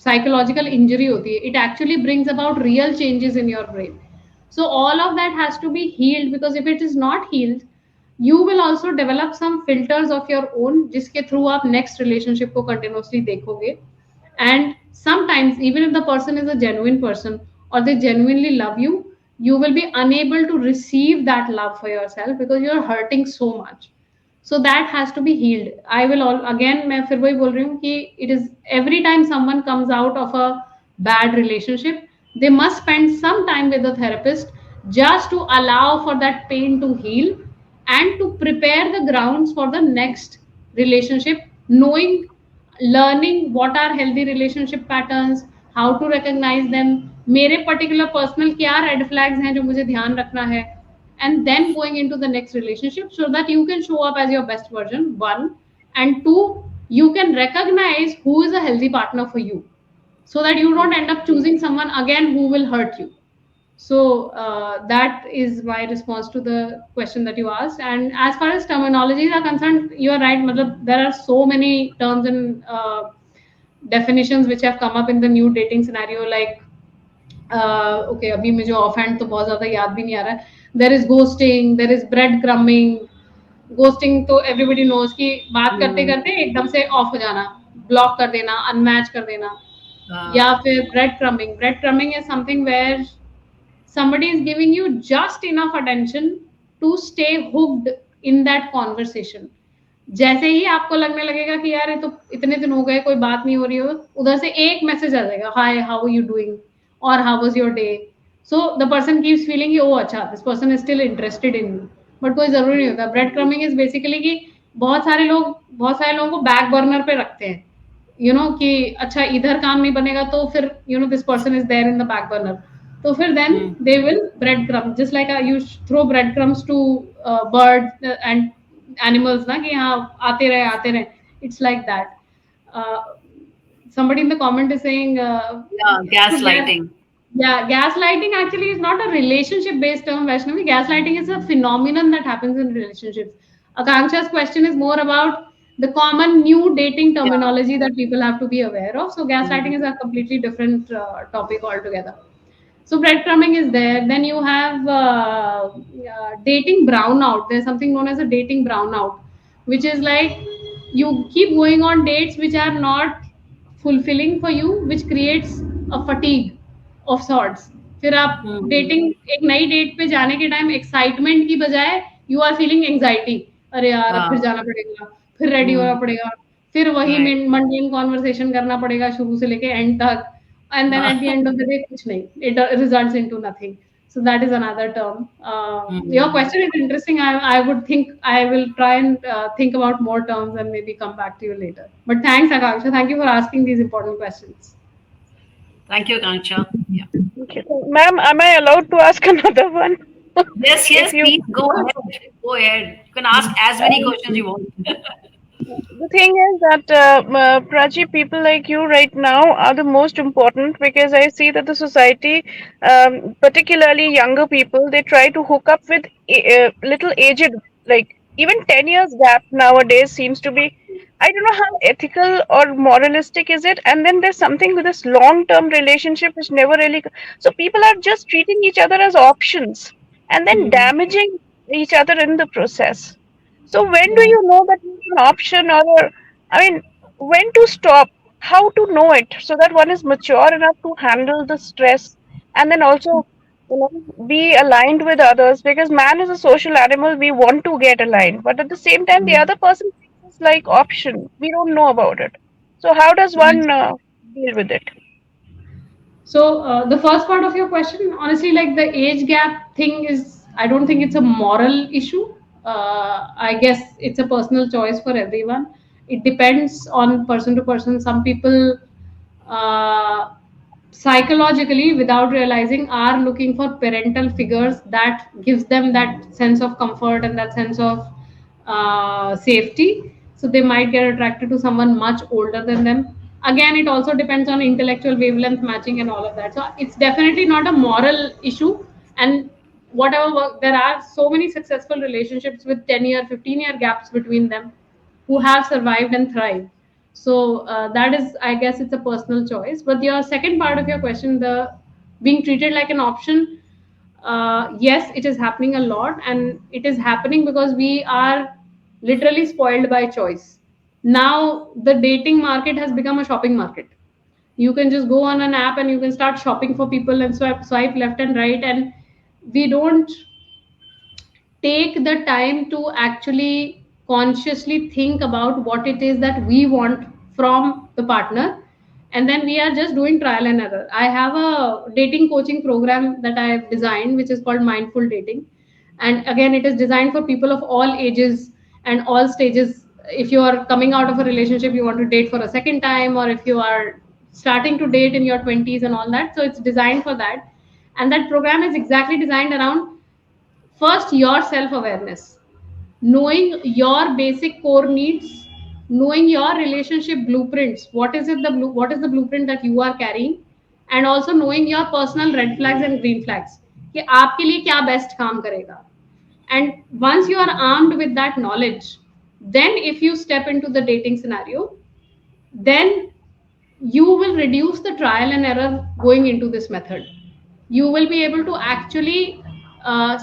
साइकोलॉजिकल इंजरी होती है. It actually brings about real changes in your brain. So all of that has to be healed, because if it is not healed, you will also develop some filters of your own, जिसके through आप next relationship को continuously देखोगे. And sometimes even if the person is a genuine person, or they genuinely love you, you will be unable to receive that love for yourself because you're hurting so much. So that has to be healed. I will again, मैं फिर वही बोल रही हूँ कि it is every time someone comes out of a bad relationship, they must spend some time with a therapist just to allow for that pain to heal and to prepare the grounds for the next relationship, knowing, learning what are healthy relationship patterns, how to recognize them, मेरे particular personal क्या red flags हैं जो मुझे ध्यान रखना है, and then going into the next relationship so that you can show up as your best version, one, and two, you can recognize who is a healthy partner for you, so that you don't end up choosing someone again who will hurt you. So that is my response to the question that you asked. And as far as terminologies are concerned, you are right. Matlab, there are so many terms and definitions which have come up in the new dating scenario. Like, okay, अभी मुझे offhand तो बहुत ज़्यादा याद भी नहीं आ रहा है. There is ghosting, there is breadcrumbing. Ghosting तो everybody knows कि बात करते करते एकदम से off हो जाना, block कर देना, unmatch कर देना. या फिर breadcrumbing. Breadcrumbing is something where somebody is giving you just enough attention to stay hooked in that conversation. जैसे ही आपको लगने लगेगा कि यार ये तो इतने दिन हो गए कोई बात नहीं हो रही हो, उधर से एक मैसेज आ जाएगा, hi how are you doing और how was your day. So the person keeps feeling oh अच्छा this person is still interested in me. But कोई जरूरी नहीं होता. ब्रेड क्रमिंग इज बेसिकली कि बहुत सारे लोगों को बैक बर्नर पे रखते हैं, यू नो कि अच्छा इधर काम नहीं बनेगा तो फिर you know this person is there in the back burner. तो फिर then they will breadcrumb just like you throw breadcrumbs to bird and animals ना कि हाँ आते रहे. It's like that. Somebody in the comment is saying gaslighting. Yeah, gaslighting actually is not a relationship based term, Vaishnavi. Gaslighting is a phenomenon that happens in relationships. Akanksha's question is more about the common new dating terminology that people have to be aware of. So gaslighting is a completely different topic altogether. So breadcrumbing is there. Then you have dating brownout. There's something known as a dating brownout, which is like you keep going on dates which are not fulfilling for you, which creates a fatigue of sorts. फिर आप dating एक नई date पे जाने के time excitement की बजाय you are feeling anxiety. अरे यार अब फिर जाना पड़ेगा, फिर रेडी होना पड़ेगा, फिर वही मंडेन कॉन्वर्सेशन करना पड़ेगा शुरू से लेके एंड तक. And then at the end of the day, kuch nahi. It results into nothing. So that is another term. Your question is interesting. I would think I will try and think about more terms and maybe come back to you later. But thanks, Akanksha. Thank you for asking these important questions. Thank you, Akanksha. Yeah. Okay. Ma'am, am I allowed to ask another one? Yes, please go ahead. Go ahead. You can ask as many questions you want. The thing is that Prachi, people like you right now are the most important, because I see that the society, particularly younger people, they try to hook up with little aged, like even 10 years gap nowadays seems to be, I don't know how ethical or moralistic is it. And then there's something with this long term relationship which never really, so people are just treating each other as options and then damaging each other in the process. So when do you know that it's an option, or I mean, when to stop? How to know it so that one is mature enough to handle the stress, and then also, be aligned with others, because man is a social animal. We want to get aligned, but at the same time, the other person thinks it's like option. We don't know about it. So how does one deal with it? So the first part of your question, honestly, like the age gap thing is, I don't think it's a moral issue. I guess it's a personal choice for everyone. It depends on person to person. Some people uh, psychologically, without realizing, are looking for parental figures that gives them that sense of comfort and that sense of safety. So they might get attracted to someone much older than them. Again, it also depends on intellectual wavelength matching and all of that. So it's definitely not a moral issue. And whatever, there are so many successful relationships with 10-year, 15-year gaps between them who have survived and thrived. So that is, I guess, it's a personal choice. But your second part of your question, the being treated like an option, yes, it is happening a lot, and it is happening because we are literally spoiled by choice. Now the dating market has become a shopping market. You can just go on an app and you can start shopping for people and swipe left and right, and we don't take the time to actually consciously think about what it is that we want from the partner, and then we are just doing trial and error. I have a dating coaching program that I have designed which is called Mindful Dating, and again it is designed for people of all ages and all stages. If you are coming out of a relationship, you want to date for a second time, or if you are starting to date in your 20s and all that, so it's designed for that. And that program is exactly designed around first your self awareness, knowing your basic core needs, knowing your relationship blueprints, what is the blueprint that you are carrying, and also knowing your personal red flags and green flags. कि आपके लिए क्या best काम करेगा. And once you are armed with that knowledge, then if you step into the dating scenario, then you will reduce the trial and error going into this method. You will be able to actually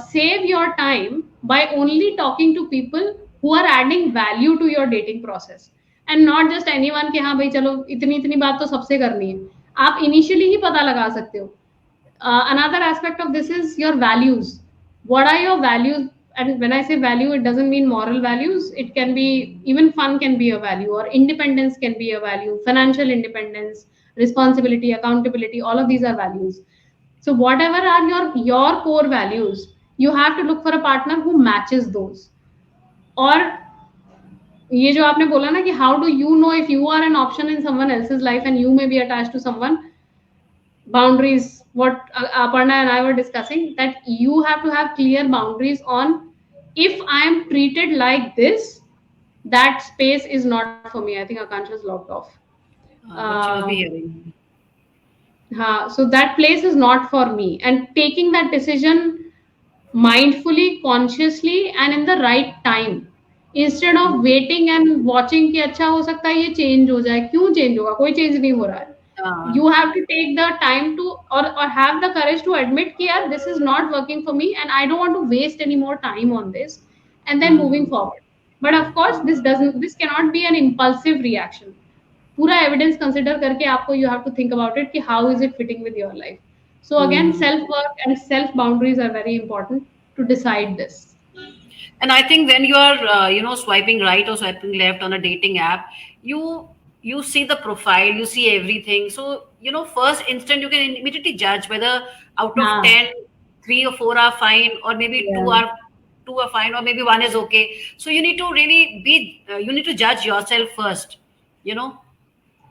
save your time by only talking to people who are adding value to your dating process and not just anyone कि हाँ भाई चलो इतनी इतनी बात तो सबसे करनी है. आप इनिशियली ही पता लगा सकते हो. Another aspect of this is your values. What are your values? And when I say value, it doesn't mean moral values. It can be even fun can be a value, or independence can be a value. Financial independence, responsibility, accountability, all of these are values. So whatever are your core values, you have to look for a partner who matches those. और ये जो आपने बोला ना कि how do you know if you are an option in someone else's life and you may be attached to someone? Boundaries, what Aparna and I were discussing, that you have to have clear boundaries on, if I am treated like this, that space is not for me. I think Akansha is logged off. What she must be hearing. So that place is not for me, and taking that decision mindfully, consciously and in the right time, instead of waiting and watching कि अच्छा हो सकता है ये change हो जाए. क्यों change होगा? कोई चेंज नहीं हो रहा है. You have to take the time to or have the courage to admit कि यार this is not working for me and I don't want to waste any more time on this, and then moving forward. But of course this cannot be an impulsive reaction. पूरा evidence consider करके आपको you have to think about it कि how is it fitting with your life. So again, self work and self boundaries are very important to decide this. And I think when you are swiping right or swiping left on a dating app, you see the profile, you see everything. So first instant you can immediately judge whether out of 10, 3 or 4 are fine, or maybe 2 are fine, or maybe 1 is okay. So you need to really you need to judge yourself first.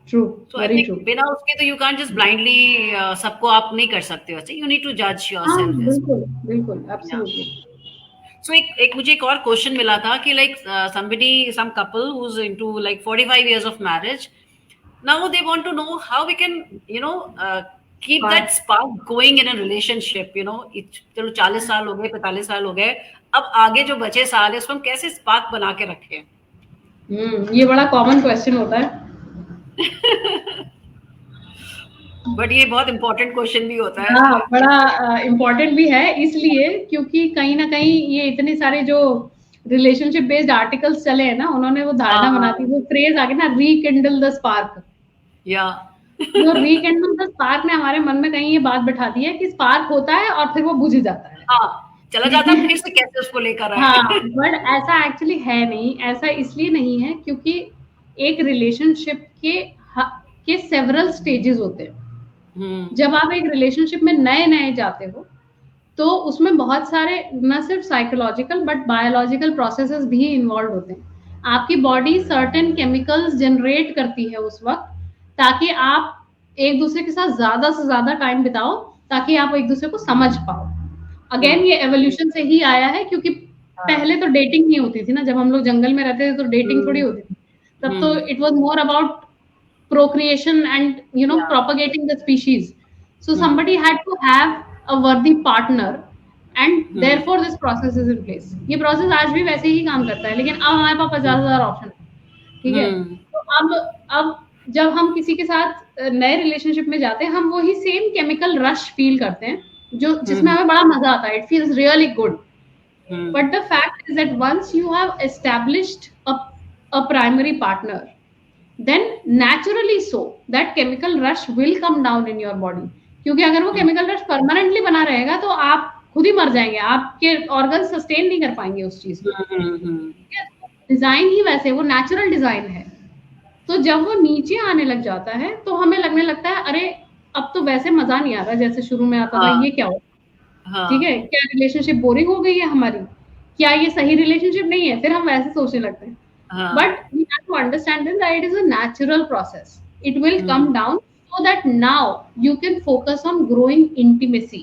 True. So very I think true. बिना उसके तो you can't just blindly सबको आप नहीं कर सकते हो. You need to judge yourself. बिल्कुल, absolutely. So एक मुझे एक और क्वेश्चन मिला था कि like some couple who's into like 45 years of marriage, now they want to know how we can keep that spark going in a relationship. चलो 40 साल हो गए, 45 साल हो गए, अब आगे जो बचे साल है उसमें हम कैसे स्पार्क बना के रखें? ये बड़ा कॉमन क्वेश्चन होता है. बट ये बहुत इम्पोर्टेंट क्वेश्चन भी होता है. हाँ, बड़ा इम्पोर्टेंट भी है इसलिए क्योंकि कहीं ना कहीं ये इतने सारे जो रिलेशनशिप बेस्ड आर्टिकल्स चले हैं ना, उन्होंने वो धारणा बनाती है, वो फ्रेज आ गया ना, रीकिंडल द स्पार्क. तो रीकिंडल द स्पार्क ने हमारे मन में कहीं ये बात बैठा दी है कि स्पार्क होता है और फिर वो बुझ जाता है. चला जाता है, फिर से कैसे उसको लेकर आए. बट ऐसा एक्चुअली है नहीं. ऐसा इसलिए नहीं है क्योंकि एक रिलेशनशिप के सेवरल स्टेजेस होते हैं. जब आप एक रिलेशनशिप में नए जाते हो तो उसमें बहुत सारे न सिर्फ साइकोलॉजिकल बट बायोलॉजिकल प्रोसेसेस भी इन्वॉल्व होते हैं. आपकी बॉडी सर्टेन केमिकल्स जनरेट करती है उस वक्त, ताकि आप एक दूसरे के साथ ज्यादा से ज्यादा टाइम बिताओ, ताकि आप एक दूसरे को समझ पाओ. अगेन ये एवोल्यूशन से ही आया है, क्योंकि पहले तो डेटिंग नहीं होती थी ना. जब हम लोग जंगल में रहते थे तो डेटिंग थोड़ी होती थी. तब तो it was more about procreation and propagating the species. So somebody had to have a worthy partner, and therefore this process is in place. ये process आज भी वैसे ही काम करता है, लेकिन अब हमारे पास 50,000 ऑप्शन है. ठीक है. तो अब जब हम किसी के साथ नए रिलेशनशिप में जाते हैं, हम वही सेम केमिकल रश फील करते हैं जो जिसमें हमें बड़ा मजा आता है. It feels really good. But the fact is that once you have established a primary partner, then naturally so that chemical rush will come down in your body. क्योंकि अगर वो chemical rush permanently बना रहेगा तो आप खुद ही मर जाएंगे. आपके organs sustain नहीं कर पाएंगे उस चीज को. डिजाइन ही वैसे, वो नेचुरल डिजाइन है. तो जब वो नीचे आने लग जाता है तो हमें लगने लगता है अरे अब तो वैसे मजा नहीं आ रहा जैसे शुरू में आता था. ये क्या हो, ठीक है, क्या रिलेशनशिप बोरिंग हो गई है हमारी, क्या ये सही रिलेशनशिप नहीं है. फिर हम वैसे सोचने लगते हैं. But we have to understand that it is a natural process. It will come down so that now you can focus on growing intimacy.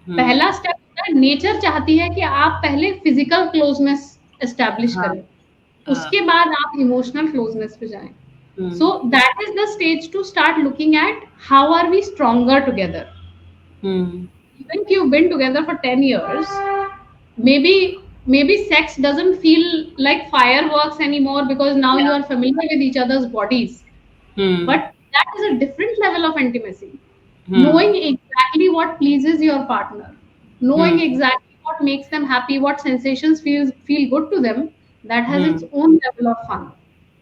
पहला स्टेप होता है, नेचर चाहती है कि आप पहले फिजिकल क्लोजनेस एस्टैब्लिश करें, उसके बाद आप इमोशनल क्लोजनेस पे जाएं. So that is the stage to start looking at how are we stronger together. think you've been together for 10 years, maybe sex doesn't feel like fireworks anymore because now you are familiar with each other's bodies. But that is a different level of intimacy. Knowing exactly what pleases your partner, knowing exactly what makes them happy, what sensations feel good to them, that has its own level of fun,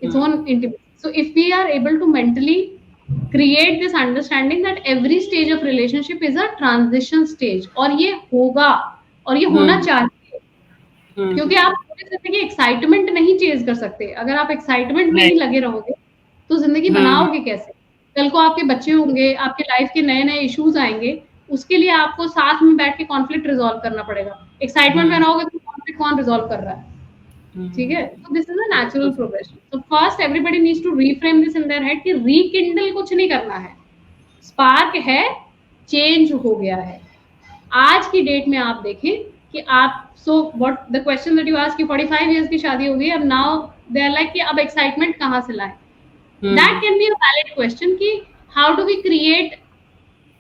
its own intimacy. So if we are able to mentally create this understanding that every stage of relationship is a transition stage, और ये होगा और ये होना चाहिए, क्योंकि आप पूरी जिंदगी एक्साइटमेंट नहीं चेज कर सकते. अगर आप एक्साइटमेंट में ही लगे रहोगे तो जिंदगी बनाओगे कैसे? कल को आपके बच्चे होंगे, आपके लाइफ के नए नए इश्यूज आएंगे, उसके लिए आपको साथ में बैठ के कॉन्फ्लिक्ट रिजॉल्व करना पड़ेगा. एक्साइटमेंट में रहोगे तो कॉन्फ्लिक्ट कौन रिजॉल्व कर रहा है? ठीक है. So this is a natural progression. So first everybody needs to reframe this in their head कि rekindle कुछ नहीं करना है. स्पार्क है, चेंज हो गया है. आज की डेट में आप देखें कि आप so what the question that you asked कि 45 years की शादी हो गई, अब now they are like कि अब excitement कहाँ से लाएं? That can be a valid question कि how do we create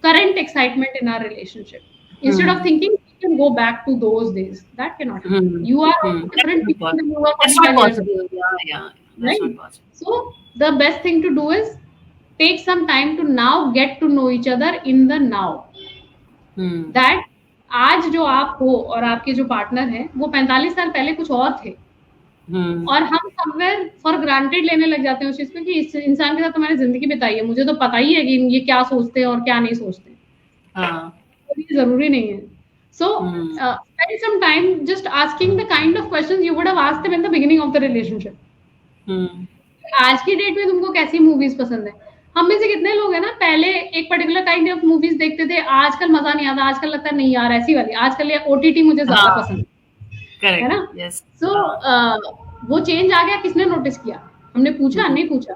current excitement in our relationship instead of thinking we can go back to those days. That cannot happen. You are different people than you were That's not 45 years ago. possible. Yeah. That's Right? not possible. So the best thing to do is take some time to now get to know each other in the now. That आज जो आप हो और आपके जो partner हैं वो 45 साल पहले कुछ और थे. और हम समवेयर फॉर ग्रांटेड लेने लग जाते हैं उस चीज को कि इस इंसान के साथ तुम्हारी जिंदगी बिताई है, मुझे तो पता ही है कि ये क्या सोचते हैं और क्या नहीं सोचते. तो ये जरूरी नहीं है. सो spend some time just asking the kind of questions you would have asked them in the beginning of the relationship. आज की डेट में तुमको कैसी मूवीज पसंद है? हम में से कितने लोग हैं ना पहले एक पर्टिकुलर काइंड ऑफ मूवीज देखते थे, आजकल मजा नहीं आता, आजकल लगता है नहीं यार ऐसी वाली, आजकल ये ओटीटी मुझे ज्यादा पसंद है ना. सो वो चेंज आ गया, किसने नोटिस किया? हमने पूछा? नहीं पूछा.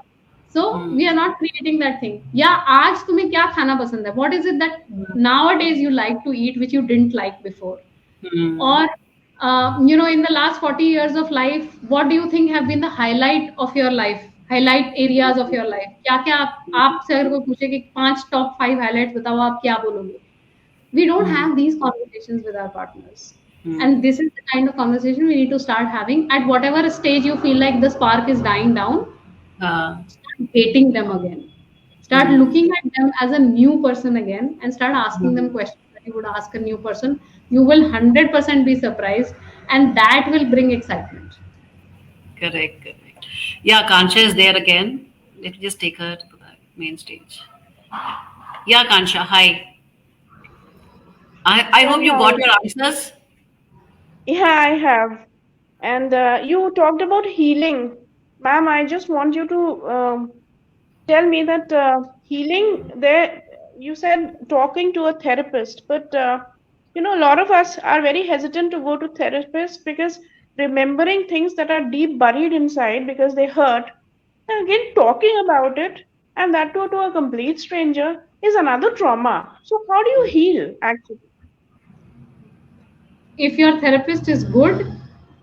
So we are not creating that thing. या आज तुम्हें क्या खाना पसंद है? What is it that nowadays you like to eat which you didn't like before? और you know, in the last 40 years of life, what do you think have been the highlight of your life, highlight areas of your life? क्या क्या आपसे अगर कोई पूछे कि 5 top 5 highlights बताओ, आप क्या बोलोगे? We don't have these conversations with our partners. And this is the kind of conversation we need to start having at whatever stage you feel like the spark is dying down. Start dating them again. Start looking at them as a new person again and start asking them questions that you would ask a new person. You will 100% be surprised, and that will bring excitement. Correct. Yeah, Kansha is there again. Let me just take her to the main stage. Yeah, Kansha, hi. I hope you got your answers. Yeah, I have. And you talked about healing. Ma'am, I just want you to tell me that healing, there, you said talking to a therapist, but you know, a lot of us are very hesitant to go to therapists because remembering things that are deep buried inside because they hurt, and again talking about it, and that too to a complete stranger, is another trauma. So how do you heal actually? If your therapist is good,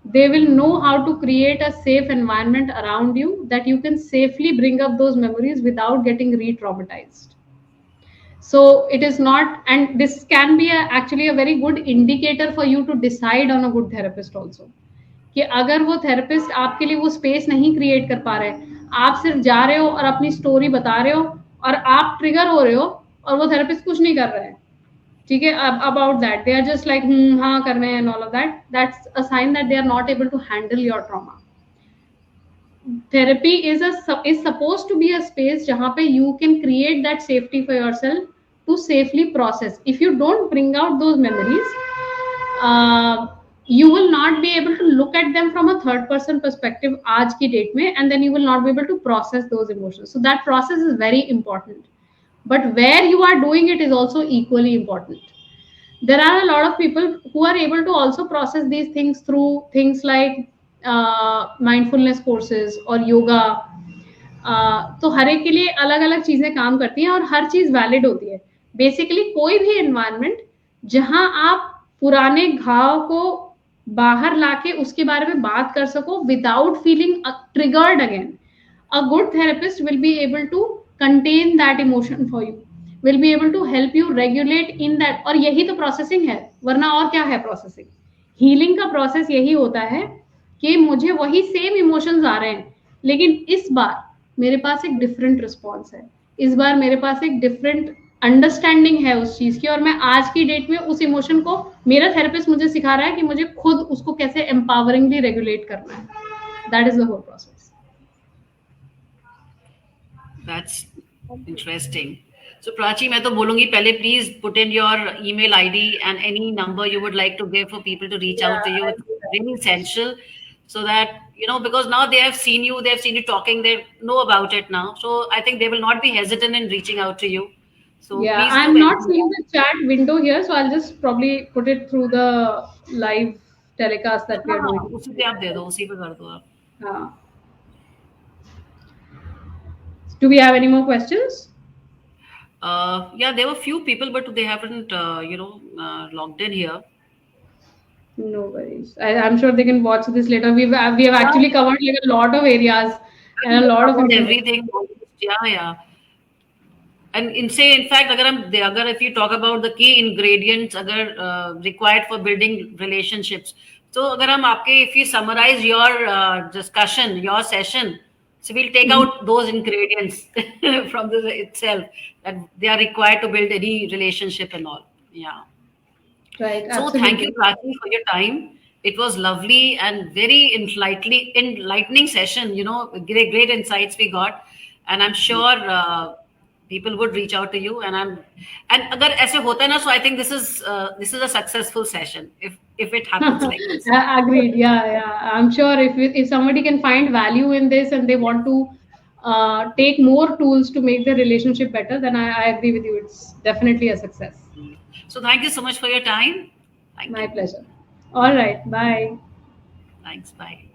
they will know how to create a safe environment around you that you can safely bring up those memories without getting re-traumatized. So it is not, and this can be actually a very good indicator for you to decide on a good therapist also. कि अगर वो therapist आपके लिए वो space नहीं create कर पा रहे, आप सिर्फ जा रहे हो और अपनी स्टोरी बता रहे हो और आप ट्रिगर हो रहे हो और वो थेरेपिस्ट कुछ नहीं कर रहे हैं, ठीक है, about that they are just like हाँ कर रहे हैं and all of that, that's a sign that they are not able to handle your trauma. Therapy is supposed to be a space jahan pe you can create that safety for yourself to safely process. If you don't bring out those memories, you will not be able to look at them from a third person perspective aaj ki date mein, and then you will not be able to process those emotions. So that process is very important, but where you are doing it is also equally important. There are a lot of people who are able to also process these things through things like mindfulness courses और योगा. तो हर एक के लिए अलग अलग चीजें काम करती हैं और हर चीज वैलिड होती है. बेसिकली कोई भी एनवायरनमेंट जहां आप पुराने घाव को बाहर लाके उसके बारे में बात कर सको without feeling triggered again, a good therapist will be able to contain that emotion for you. will be able to help you regulate in that. और यही तो processing है, वरना और क्या है processing? Healing का process यही होता है कि मुझे वही same emotions आ रहे हैं, लेकिन इस बार मेरे पास एक different response है, इस बार मेरे पास एक different अंडरस्टैंडिंग है उस चीज की, और मैं आज की डेट में उस इमोशन को, मेरा थेरेपिस्ट मुझे सिखा रहा है कि मुझे खुद उसको कैसे एम्पावरिंगली रेगुलेट करना है. That is the whole process. That's interesting. So Prachi, मैं तो बोलूंगी पहले please put in your email ID and any number you would like to give for people to reach out to you. It's really essential so that, you know, because now they have seen you talking, they know about it now. So I think they will not be hesitant in reaching out to you. So Yeah, please I'm do not it. seeing the chat window here, so I'll just probably put it through the live telecast that we are हाँ, doing. उसी पे आप दे दो, उसी पे कर दो आप. Do we have any more questions? Yeah, there were few people, but they haven't, logged in here. No worries. I'm sure they can watch this later. We have actually covered like a lot of areas and a lot of information. Everything. Yeah. And in fact, अगर if you talk about the key ingredients अगर required for building relationships, so अगर हम आपके, if you summarize your discussion, your session, so we'll take out those ingredients from this itself that they are required to build any relationship and all. Yeah. Right. So Absolutely. thank you, Prachi, for your time. It was lovely and very enlightening session. You know, great insights we got, and I'm sure people would reach out to you. And अगर ऐसे होता है ना, so I think this is a successful session if it happens like this. Agreed. Yeah. I'm sure if somebody can find value in this and they want to take more tools to make their relationship better, then I agree with you. It's definitely a success. So thank you so much for your time. Thank My you. pleasure. All right. Bye. Thanks. Bye.